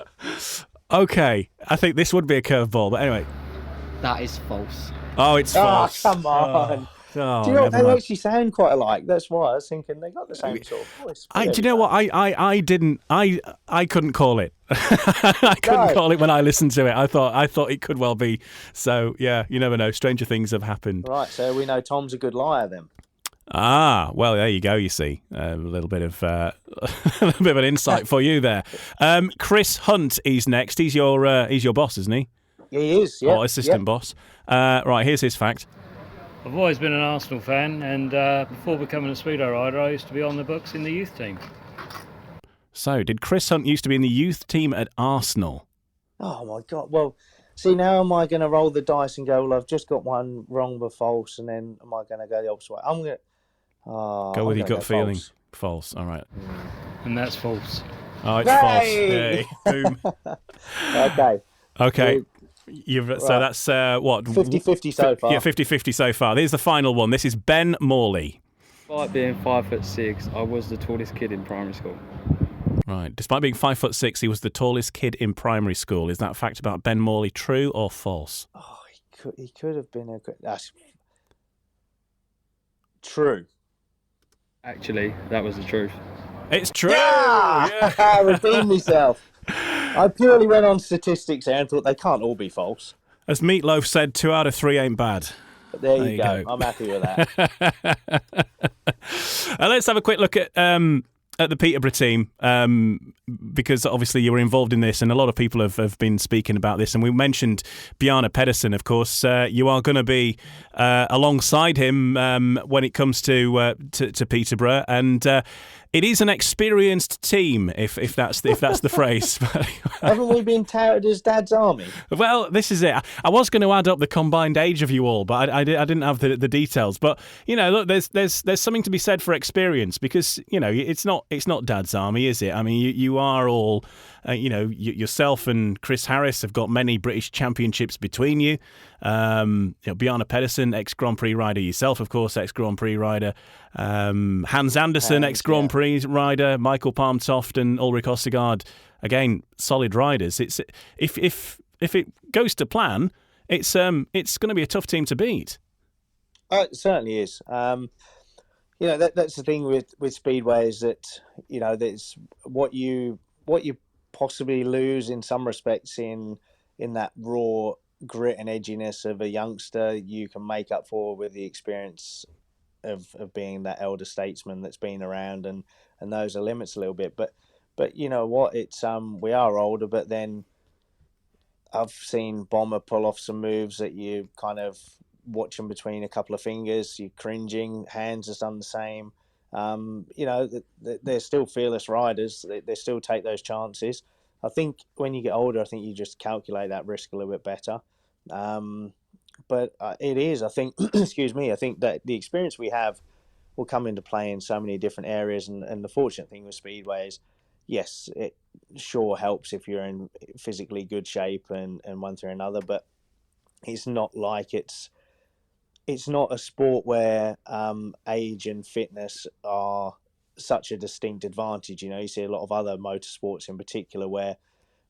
D: Okay, I think this would be a curveball, but anyway.
M: That is false.
D: Oh, it's false.
F: Oh, come on.
D: Oh,
F: do you know what? They
D: mind.
F: actually sound quite alike. That's why I was thinking they got the same sort of voice.
D: Do you know what? I couldn't call it. I couldn't call it when I listened to it. I thought it could well be. So yeah, you never know. Stranger things have happened.
F: Right, so we know Tom's a good liar then.
D: Ah, well, there you go. You see, a little bit of an insight for you there. Chris Hunt, he's next. He's your boss, isn't he?
F: He is, yeah.
D: Or assistant boss. Right, here's his fact.
N: I've always been an Arsenal fan, and before becoming a speedo rider, I used to be on the books in the youth team.
D: So, did Chris Hunt used to be in the youth team at Arsenal?
F: Oh my God! Well, see, now am I going to roll the dice and go, well, I've just got one wrong but false, and then am I going to go the opposite way? I'm going to
D: go with your gut feeling. False. All right.
N: And that's false.
D: Oh, it's false. Yay! Boom. Okay. So that's what?
F: 50-50 so far.
D: Yeah, 50-50 so far. Here's the final one. This is Ben Morley.
O: Despite being 5'6", I was the tallest kid in primary school.
D: Right. Despite being 5'6", he was the tallest kid in primary school. Is that fact about Ben Morley true or false?
F: Oh could have been a. That's true.
O: Actually, that was the truth.
D: It's true.
F: Yeah! I redeemed myself. I purely went on statistics there and thought they can't all be false.
D: As Meatloaf said, 2 out of 3 ain't bad.
F: But there you go. I'm happy with that.
D: Let's have a quick look at the Peterborough team, because obviously you were involved in this and a lot of people have been speaking about this. And we mentioned Bjarne Pedersen, of course. You are going to be alongside him when it comes to Peterborough. And it is an experienced team, if that's the phrase.
F: Haven't we been touted as Dad's Army?
D: Well, this is it. I was going to add up the combined age of you all, but I didn't have the details. But look, there's something to be said for experience, because it's not Dad's Army, is it? I mean, you are all, yourself and Chris Harris have got many British Championships between you. Bjarne Pedersen, ex-Grand Prix rider, yourself, of course, ex-Grand Prix rider. Hans Andersen, ex-Grand Prix rider. Michael Palmtoft and Ulrich Ostergaard, again, solid riders. It's if it goes to plan, it's going to be a tough team to beat.
F: It certainly is. That's the thing with Speedway, is that that's what you possibly lose in some respects in that raw grit and edginess of a youngster, you can make up for with the experience of being that elder statesman that's been around, and knows the limits a little bit. But you know what? It's we are older, but then I've seen Bomber pull off some moves that you kind of watch them between a couple of fingers. You're cringing. Hans has done the same. They're still fearless riders. They still take those chances. I think when you get older, I think you just calculate that risk a little bit better. But it is, I think, excuse me, I think that the experience we have will come into play in so many different areas. And the fortunate thing with Speedway is, yes, it sure helps if you're in physically good shape and one through another, but it's not like it's not a sport where age and fitness are such a distinct advantage. You see a lot of other motorsports in particular where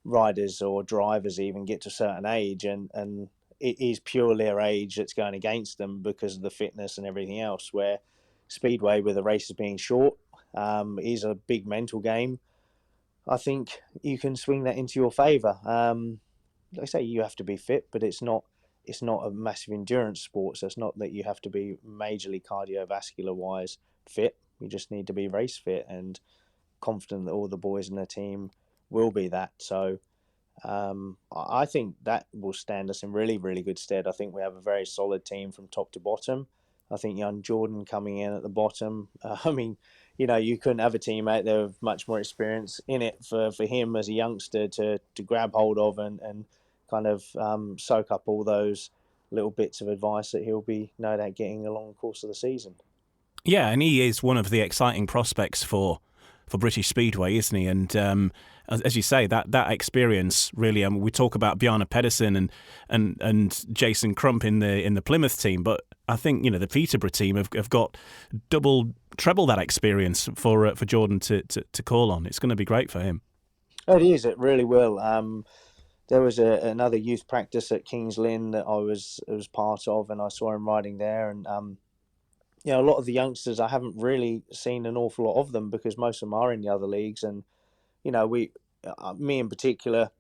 F: riders or drivers even get to a certain age and it is purely their age that's going against them because of the fitness and everything else, where Speedway, with the races being short, is a big mental game. I think you can swing that into your favour. Like I say, you have to be fit, but it's not a massive endurance sport, so it's not that you have to be majorly cardiovascular wise fit. You just need to be race fit, and confident that all the boys in the team will be that. So I think that will stand us in really, really good stead. I think we have a very solid team from top to bottom. I think young Jordan coming in at the bottom, you couldn't have a teammate there with much more experience in it for him as a youngster to grab hold of and kind of soak up all those little bits of advice that he'll be no doubt getting along the course of the season. Yeah, and he is one of the exciting prospects for British Speedway, isn't he? And as you say, that experience really. We talk about Bjarne Pedersen and Jason Crump in the Plymouth team, but I think the Peterborough team have got treble that experience for Jordan to call on. It's going to be great for him. It is. It really will. There was another youth practice at King's Lynn that I was part of, and I saw him riding there. And a lot of the youngsters, I haven't really seen an awful lot of them because most of them are in the other leagues. And me in particular,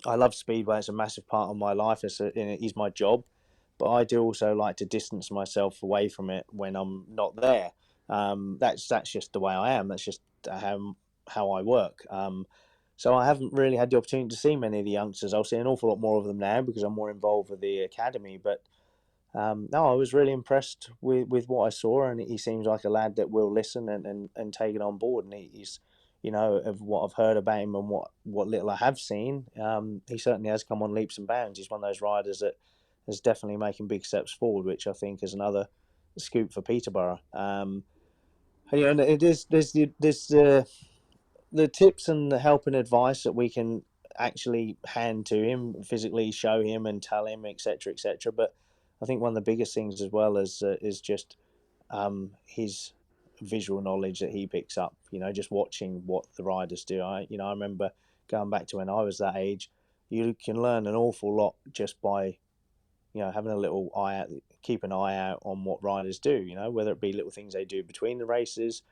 F: I love Speedway. It's a massive part of my life. It is my job, but I do also like to distance myself away from it when I'm not there. That's just the way I am. That's just how I work. So I haven't really had the opportunity to see many of the youngsters. I'll see an awful lot more of them now because I'm more involved with the academy. But no, I was really impressed with what I saw, and he seems like a lad that will listen and take it on board. And he's, of what I've heard about him and what little I have seen, he certainly has come on leaps and bounds. He's one of those riders that is definitely making big steps forward, which I think is another scoop for Peterborough. And there's the tips and the help and advice that we can actually hand to him, physically show him and tell him, etc., etc. But I think one of the biggest things as well is just his visual knowledge that he picks up. Just watching what the riders do. I remember going back to when I was that age. You can learn an awful lot just by, having a little eye out, keep an eye out on what riders do, whether it be little things they do between the races,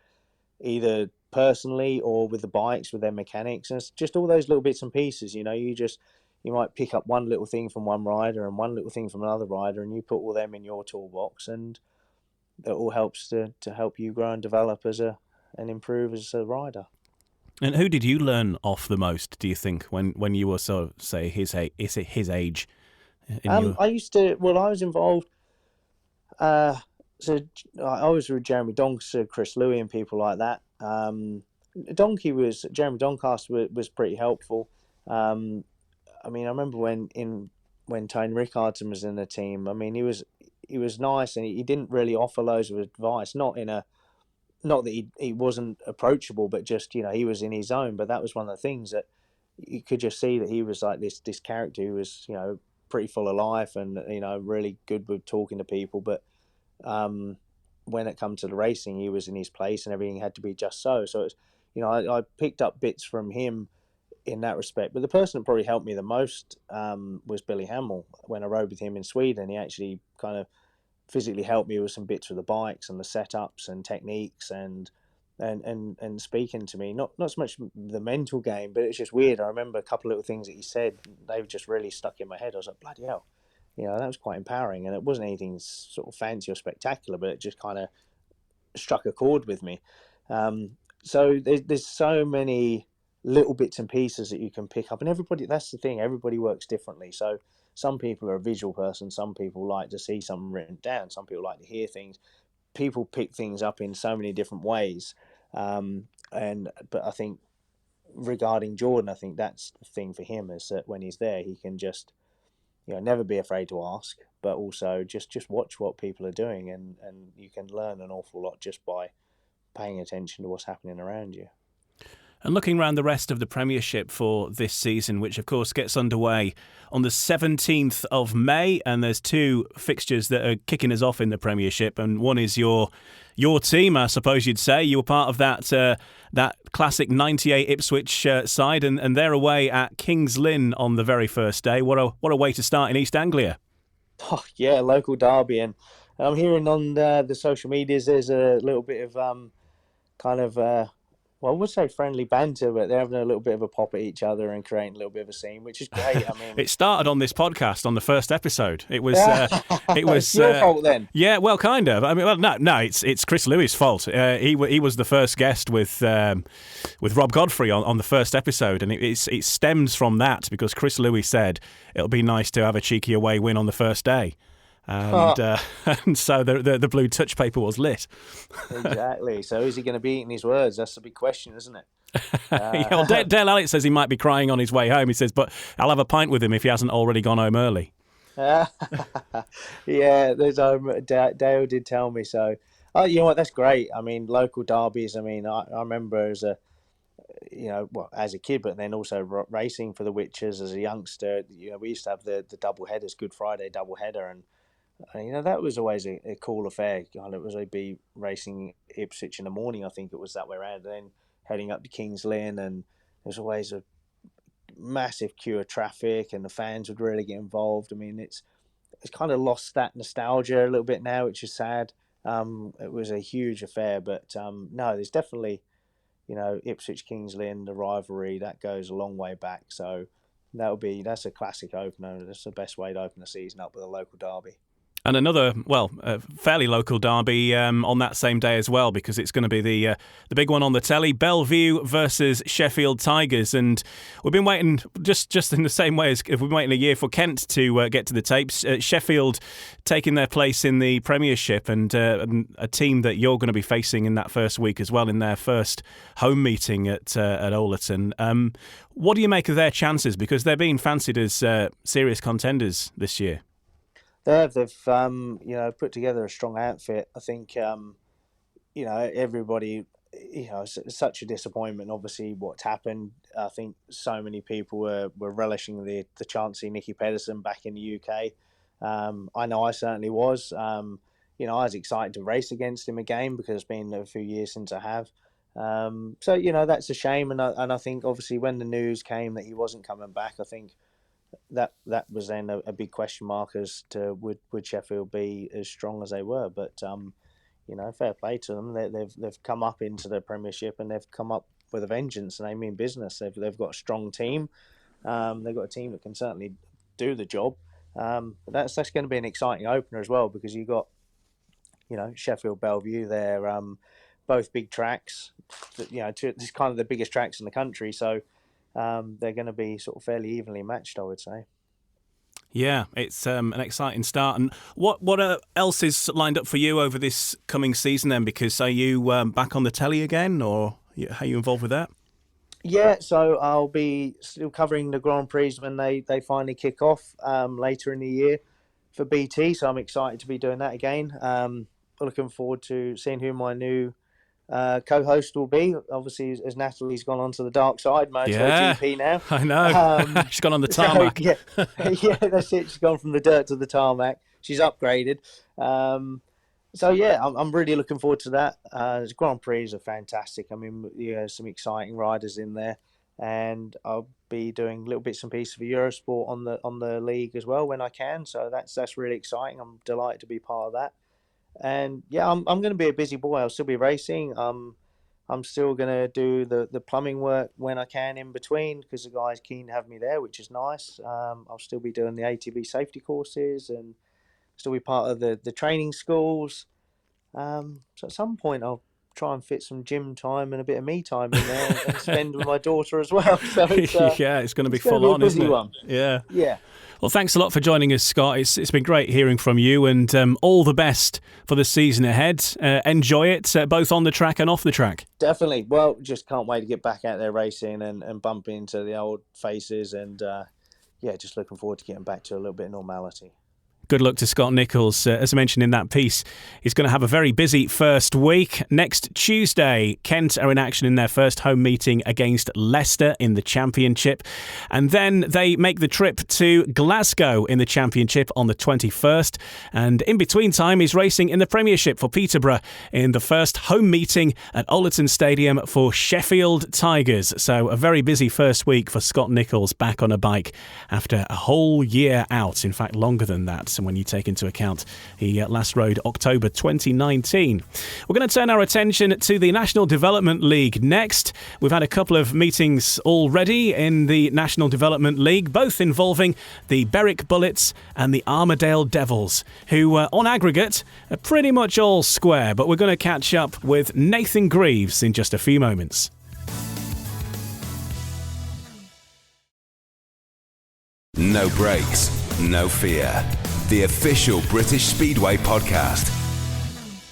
F: either personally or with the bikes, with their mechanics, and it's just all those little bits and pieces. You might pick up one little thing from one rider and one little thing from another rider, and you put all them in your toolbox, and that all helps to help you grow and develop and improve as a rider.
D: And who did you learn off the most, do you think, when you were sort of, say, his age?
F: I was involved. So I was with Jeremy Doncaster, Chris Louis, and people like that. Jeremy Doncaster was pretty helpful. I remember when Tony Rickardson was in the team. I mean, he was nice, and he didn't really offer loads of advice. Not that he wasn't approachable, but just he was in his zone. But that was one of the things that you could just see, that he was like this character who was pretty full of life and really good with talking to people. But when it comes to the racing, he was in his place, and everything had to be just so. So it's, I picked up bits from him in that respect. But the person that probably helped me the most was Billy Hamill. When I rode with him in Sweden, he actually kind of physically helped me with some bits with the bikes and the setups and techniques and speaking to me. Not so much the mental game, but it's just weird. I remember a couple of little things that he said, they were just really stuck in my head. I was like, bloody hell. That was quite empowering, and it wasn't anything sort of fancy or spectacular, but it just kind of struck a chord with me. So there's so many little bits and pieces that you can pick up, and that's the thing, everybody works differently. So some people are a visual person, some people like to see something written down, some people like to hear things. People pick things up in so many different ways. But I think regarding Jordan, I think that's the thing for him, is that when he's there, he can just never be afraid to ask, but also just watch what people are doing, and you can learn an awful lot just by paying attention to what's happening around you.
D: And looking around the rest of the Premiership for this season, which of course gets underway on the 17th of May, and there's two fixtures that are kicking us off in the Premiership, and one is your team, I suppose you'd say. You were part of that classic 98 Ipswich side, and they're away at King's Lynn on the very first day. What a way to start in East Anglia.
F: Oh yeah, local derby, and I'm hearing on the social medias there's a little bit of I would say friendly banter, but they're having a little bit of a pop at each other and creating a little bit of a scene, which is great. I mean,
D: it started on this podcast on the first episode. It was
F: it's your fault then.
D: Yeah, well, kind of. I mean, no, it's Chris Louis' fault. He was the first guest with Rob Godfrey on the first episode, and it stems from that, because Chris Louis said it'll be nice to have a cheeky away win on the first day. And so the blue touch paper was lit.
F: Exactly. So is he going to be eating his words? That's the big question, isn't it?
D: Dale Allett says he might be crying on his way home. He says, but I'll have a pint with him if he hasn't already gone home early.
F: Yeah, Dale did tell me so. Oh, you know what? That's great. I mean, local derbies. I mean, I remember as a kid, but then also racing for the Witches as a youngster. We used to have the double headers, Good Friday double header, and that was always a cool affair. It was be racing Ipswich in the morning, I think it was that way around, and then heading up to King's Lynn, and there's always a massive queue of traffic, and the fans would really get involved. I mean, it's kind of lost that nostalgia a little bit now, which is sad. It was a huge affair, but no, there's definitely, Ipswich King's Lynn, the rivalry that goes a long way back. So that's a classic opener. That's the best way to open the season up, with a local derby.
D: And another, fairly local derby on that same day as well, because it's going to be the big one on the telly, Bellevue versus Sheffield Tigers. And we've been waiting, just in the same way as we've been waiting a year for Kent to get to the tapes. Sheffield taking their place in the Premiership, and a team that you're going to be facing in that first week as well, in their first home meeting at Oleton. What do you make of their chances? Because they're being fancied as serious contenders this year.
F: They've put together a strong outfit. I think everybody, it's such a disappointment, obviously, what's happened. I think so many people were relishing the chance to see Nicky Pedersen back in the UK. I know I certainly was. I was excited to race against him again, because it's been a few years since I have. So that's a shame. And I think, obviously, when the news came that he wasn't coming back, I think that was then a big question mark as to would Sheffield be as strong as they were. But fair play to them. They've come up into the Premiership and they've come up with a vengeance, and they mean business. They've got a strong team. They've got a team that can certainly do the job. But that's going to be an exciting opener as well, because you've got Sheffield, Bellevue. They're both big tracks. It's kind of the biggest tracks in the country. So they're going to be sort of fairly evenly matched, I would say.
D: Yeah, it's an exciting start. And what else is lined up for you over this coming season then? Because are you back on the telly again, or how are you involved with that?
F: Yeah, so I'll be still covering the Grand Prix when they finally kick off later in the year for BT. So I'm excited to be doing that again. Looking forward to seeing who my new co-host will be. Obviously, as Natalie's gone on to the dark side, MotoGP now.
D: I know. She's gone on the tarmac.
F: So, yeah, that's it. She's gone from the dirt to the tarmac. She's upgraded. So yeah, I'm really looking forward to that. Grand Prix are fantastic. I mean, some exciting riders in there, and I'll be doing little bits and pieces for Eurosport on the league as well when I can. So that's really exciting. I'm delighted to be part of that. And yeah, I'm going to be a busy boy. I'll still be racing. I'm still going to do the plumbing work when I can in between, because the guys keen to have me there, which is nice. I'll still be doing the ATV safety courses and still be part of the training schools. So at some point I'll try and fit some gym time and a bit of me time in there and spend with my daughter as well. So
D: it's going to be full on, isn't it?
F: One.
D: Yeah. Well, thanks a lot for joining us, Scott. It's been great hearing from you, and all the best for the season ahead. Enjoy it, both on the track and off the track.
F: Definitely. Well, just can't wait to get back out there racing and bump into the old faces, and just looking forward to getting back to a little bit of normality.
D: Good luck to Scott Nicholls. As I mentioned in that piece, he's going to have a very busy first week. Next Tuesday, Kent are in action in their first home meeting against Leicester in the Championship. And then they make the trip to Glasgow in the Championship on the 21st. And in between time, he's racing in the Premiership for Peterborough in the first home meeting at Ollerton Stadium for Sheffield Tigers. So a very busy first week for Scott Nicholls back on a bike after a whole year out. In fact, longer than that. And when you take into account he last rode October 2019. We're going to turn our attention to the National Development League next. We've had a couple of meetings already in the National Development League, both involving the Berwick Bullets and the Armadale Devils, who on aggregate are pretty much all square, but we're going to catch up with Nathan Greaves in just a few moments.
C: No brakes, no fear. The official British Speedway podcast.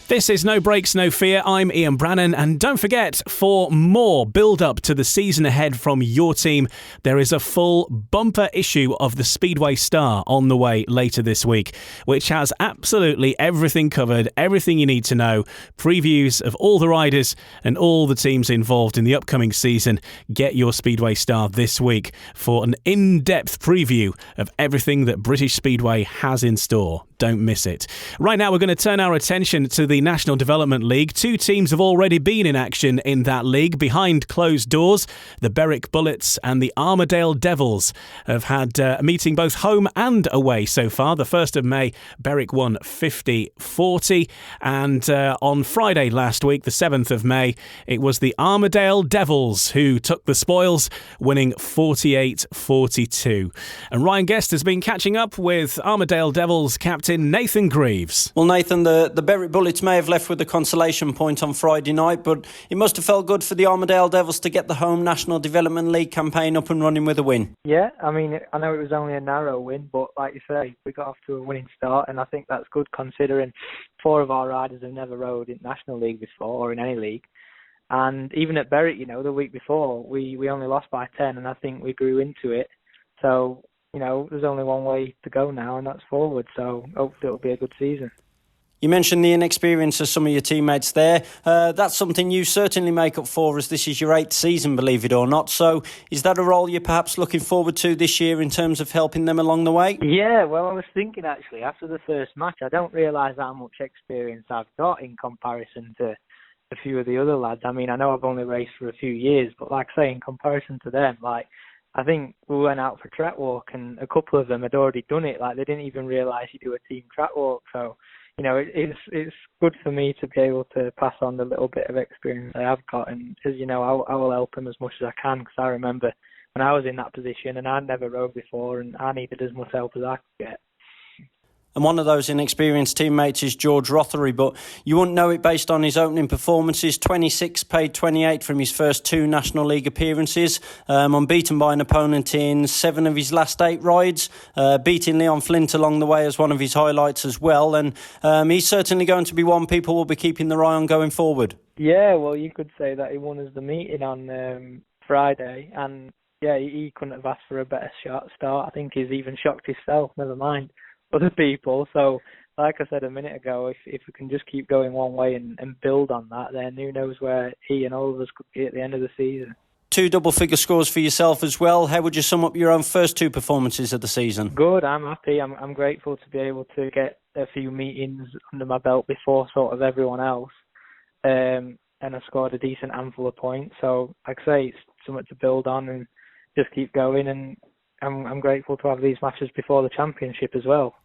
D: This is No Brakes, No Fear. I'm Ian Brannan, and don't forget, for more build-up to the season ahead from your team, there is a full bumper issue of the Speedway Star on the way later this week, which has absolutely everything covered, everything you need to know, previews of all the riders and all the teams involved in the upcoming season. Get your Speedway Star this week for an in-depth preview of everything that British Speedway has in store. Don't miss it. Right now, we're going to turn our attention to the National Development League. Two teams have already been in action in that league behind closed doors. The Berwick Bullets and the Armadale Devils have had a meeting both home and away so far. The 1st of May, Berwick won 50-40. And on Friday last week, the 7th of May, it was the Armadale Devils who took the spoils, winning 48-42. And Ryan Guest has been catching up with Armadale Devils captain Nathan Greaves.
P: Well, Nathan, the Berwick Bullets may have left with a consolation point on Friday night, but it must have felt good for the Armadale Devils to get the home National Development League campaign up and running with a win.
Q: Yeah, I mean, I know it was only a narrow win, but like you say, we got off to a winning start, and I think that's good considering 4 of our riders have never rode in National League before, or in any league. And even at Berwick, the week before, we only lost by 10, and I think we grew into it. So, there's only one way to go now, and that's forward. So hopefully it'll be a good season.
P: You mentioned the inexperience of some of your teammates there. That's something you certainly make up for, as this is your 8th season, believe it or not. So is that a role you're perhaps looking forward to this year in terms of helping them along the way?
Q: Yeah, well, I was thinking actually, after the first match, I don't realise how much experience I've got in comparison to a few of the other lads. I mean, I know I've only raced for a few years, but like I say, in comparison to them, I think we went out for track walk, and a couple of them had already done it. Like, they didn't even realise you do a team track walk. So, it's good for me to be able to pass on the little bit of experience I have got, and as you know, I will help them as much as I can, because I remember when I was in that position and I'd never rode before, and I needed as much help as I could get.
P: And one of those inexperienced teammates is George Rothery, but you wouldn't know it based on his opening performances. 26, paid 28 from his first 2 National League appearances, unbeaten by an opponent in 7 of his last 8 rides, beating Leon Flint along the way as one of his highlights as well. And he's certainly going to be one people will be keeping their eye on going forward.
Q: Yeah, well, you could say that he won us the meeting on Friday, and yeah, he couldn't have asked for a better start. I think he's even shocked himself, never mind other people. So, like I said a minute ago, if we can just keep going one way and build on that, then who knows where he and all of us could be at the end of the season.
P: 2 double-figure scores for yourself as well. How would you sum up your own first 2 performances of the season?
Q: Good, I'm happy. I'm grateful to be able to get a few meetings under my belt before sort of everyone else. And I scored a decent handful of points. So, like I say, it's something to build on and just keep going. And I'm grateful to have these matches before the championship as well.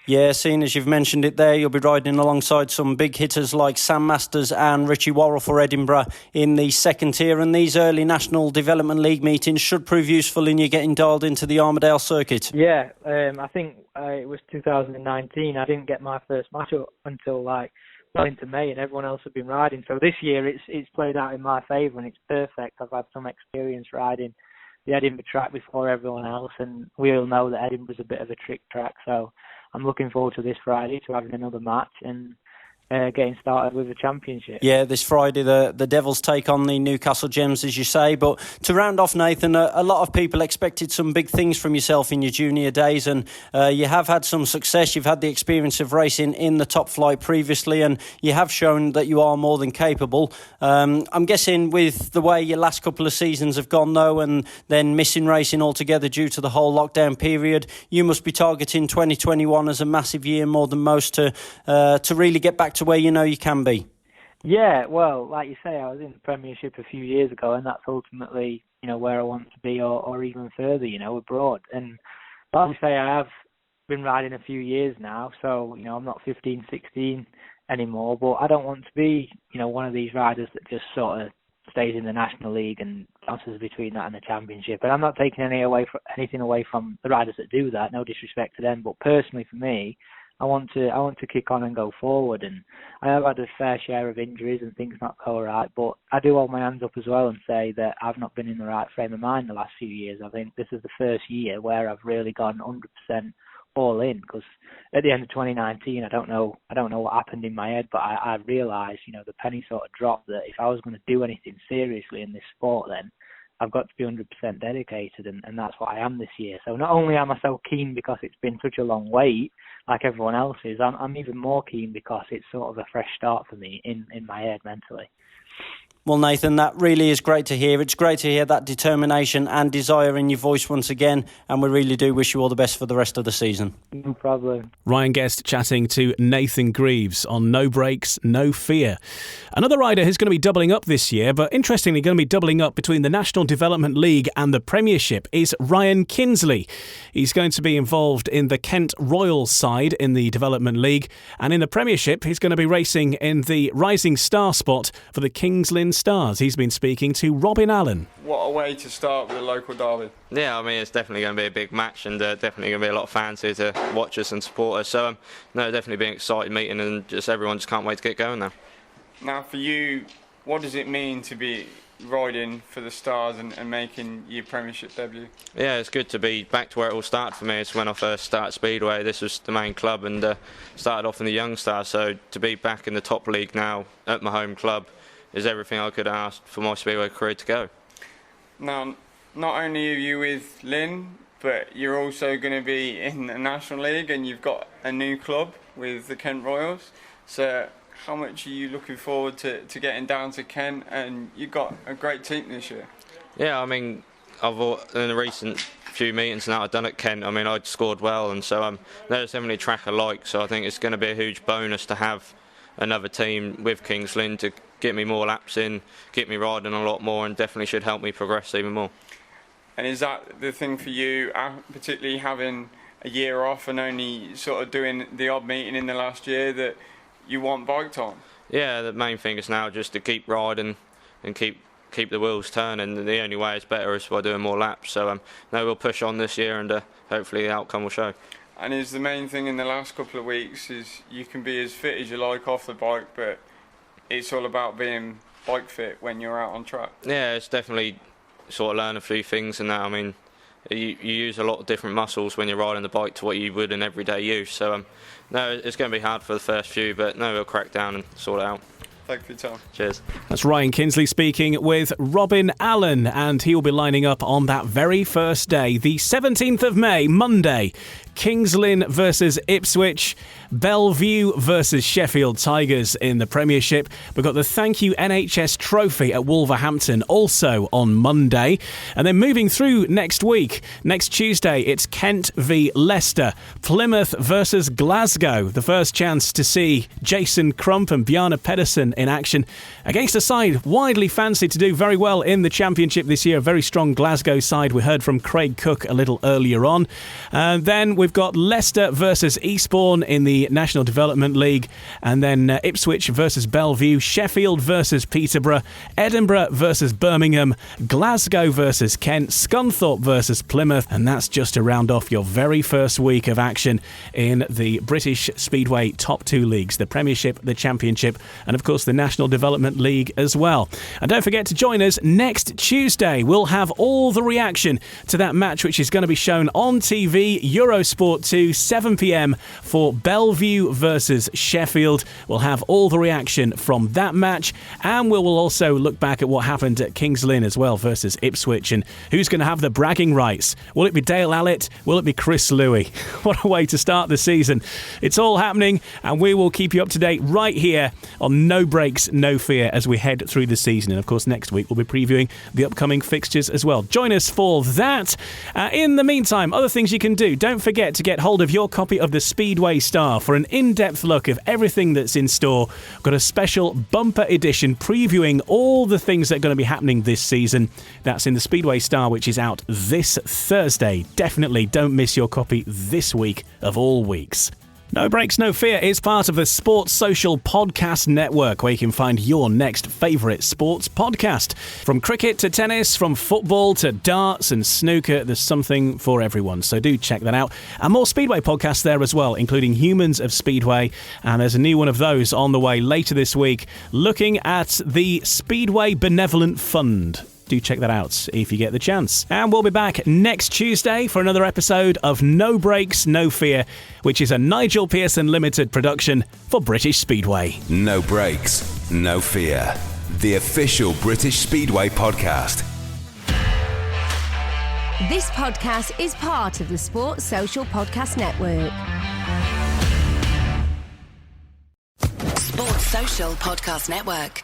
P: Yeah, seeing as you've mentioned it there, you'll be riding alongside some big hitters like Sam Masters and Richie Worrell for Edinburgh in the second tier, and these early National Development League meetings should prove useful in you getting dialed into the Armadale circuit.
Q: Yeah, I think it was 2019. I didn't get my first match up until into May, and everyone else had been riding. So this year it's played out in my favour, and it's perfect. I've had some experience riding the Edinburgh track before everyone else, and we all know that Edinburgh's a bit of a trick track, so I'm looking forward to this Friday to having another match and getting started with the championship.
P: Yeah, this Friday the Devils take on the Newcastle Gems, as you say. But to round off, Nathan, a lot of people expected some big things from yourself in your junior days, and you have had some success. You've had the experience of racing in the top flight previously, and you have shown that you are more than capable. I'm guessing with the way your last couple of seasons have gone, though, and then missing racing altogether due to the whole lockdown period, you must be targeting 2021 as a massive year, more than most, to really get back to where you know you can be.
Q: Yeah, well, like you say, I was in the Premiership a few years ago, and that's ultimately, where I want to be, or even further, abroad. And like you say, I have been riding a few years now, so, I'm not 15, 16 anymore, but I don't want to be, one of these riders that just sort of stays in the National League and bounces between that and the Championship. And I'm not taking anything away from the riders that do that, no disrespect to them, but personally for me, I want to kick on and go forward, and I have had a fair share of injuries and things not go right, but I do hold my hands up as well and say that I've not been in the right frame of mind the last few years. I think this is the first year where I've really gone 100% all in, because at the end of 2019, I don't know what happened in my head, but I realised, the penny sort of dropped that if I was going to do anything seriously in this sport, then I've got to be 100% dedicated, and that's what I am this year. So not only am I so keen because it's been such a long wait, like everyone else is, I'm even more keen because it's sort of a fresh start for me in my head mentally.
P: Well, Nathan, that really is great to hear. It's great to hear that determination and desire in your voice once again, and we really do wish you all the best for the rest of the season.
Q: No problem.
D: Ryan Guest chatting to Nathan Greaves on No Brakes, No Fear. Another rider who's going to be doubling up this year, but interestingly going to be doubling up between the National Development League and the Premiership, is Ryan Kinsley. He's going to be involved in the Kent Royals side in the Development League, and in the Premiership he's going to be racing in the Rising Star spot for the King's Lynn Stars. He's been speaking to Robin Allen.
R: What a way to start with a local derby.
G: Yeah, I mean, it's definitely going to be a big match, and definitely going to be a lot of fans here to watch us and support us. So, definitely be an exciting meeting, and everyone just can't wait to get going now.
R: Now, for you, what does it mean to be riding for the Stars and making your Premiership debut?
G: Yeah, it's good to be back to where it all started for me. It's when I first started Speedway. This was the main club, and started off in the Young Stars. So to be back in the top league now at my home club is everything I could ask for my Speedway career to go.
R: Now, not only are you with Lynn, but you're also going to be in the National League, and you've got a new club with the Kent Royals. So how much are you looking forward to getting down to Kent? And you've got a great team this year.
G: Yeah, I mean, in the recent few meetings now I've done at Kent, I mean, I'd scored well, and so there's definitely a track I like. So I think it's going to be a huge bonus to have another team with King's Lynn to get me more laps in, get me riding a lot more, and definitely should help me progress even more.
R: And is that the thing for you, particularly having a year off and only sort of doing the odd meeting in the last year, that you want bike time?
G: Yeah, the main thing is now just to keep riding and keep the wheels turning. The only way it's better is by doing more laps. So we'll push on this year, and hopefully the outcome will show.
R: And is the main thing in the last couple of weeks is you can be as fit as you like off the bike, but it's all about being bike fit when you're out on track? Yeah,
G: it's definitely sort of learn a few things and that. I mean, you use a lot of different muscles when you're riding the bike to what you would in everyday use. So it's going to be hard for the first few, but we'll crack down and sort it out.
R: Thanks for your time.
G: Cheers.
D: That's Ryan Kinsley speaking with Robin Allen, and he will be lining up on that very first day, the 17th of May, Monday. King's Lynn versus Ipswich, Bellevue versus Sheffield Tigers in the Premiership. We've got the Thank You NHS Trophy at Wolverhampton also on Monday. And then moving through next week, next Tuesday, it's Kent v Leicester, Plymouth versus Glasgow. The first chance to see Jason Crump and Bjarne Pedersen in action against a side widely fancied to do very well in the Championship this year. A very strong Glasgow side. We heard from Craig Cook a little earlier on. And then we've got Leicester versus Eastbourne in the National Development League, and then Ipswich versus Bellevue, Sheffield versus Peterborough, Edinburgh versus Birmingham, Glasgow versus Kent, Scunthorpe versus Plymouth, and that's just to round off your very first week of action in the British Speedway top two leagues, the Premiership, the Championship, and of course the National Development League as well. And don't forget to join us next Tuesday. We'll have all the reaction to that match, which is going to be shown on TV, Eurosport 2, 7 p.m. for Bellevue versus Sheffield. We'll have all the reaction from that match, and we will also look back at what happened at King's Lynn as well versus Ipswich, and who's going to have the bragging rights. Will it be Dale Allett? Will it be Chris Louis? What a way to start the season. It's all happening, and we will keep you up to date right here on No Breaks, No Fear as we head through the season. And of course, next week we'll be previewing the upcoming fixtures as well. Join us for that. In the meantime, other things you can do. Don't forget to get hold of your copy of the Speedway Star for an in-depth look of everything that's in store. We've got a special bumper edition previewing all the things that are going to be happening this season. That's in the Speedway Star, which is out this Thursday. Definitely don't miss your copy this week of all weeks. No Breaks, No Fear is part of the Sports Social Podcast Network, where you can find your next favourite sports podcast. From cricket to tennis, from football to darts and snooker, there's something for everyone. So do check that out. And more Speedway podcasts there as well, including Humans of Speedway. And there's a new one of those on the way later this week, looking at the Speedway Benevolent Fund. Do check that out if you get the chance. And we'll be back next Tuesday for another episode of No Breaks, No Fear, which is a Nigel Pearson Limited production for British Speedway.
C: No Breaks, No Fear, the official British Speedway podcast.
S: This podcast is part of the Sports Social Podcast Network.
T: Sports Social Podcast Network.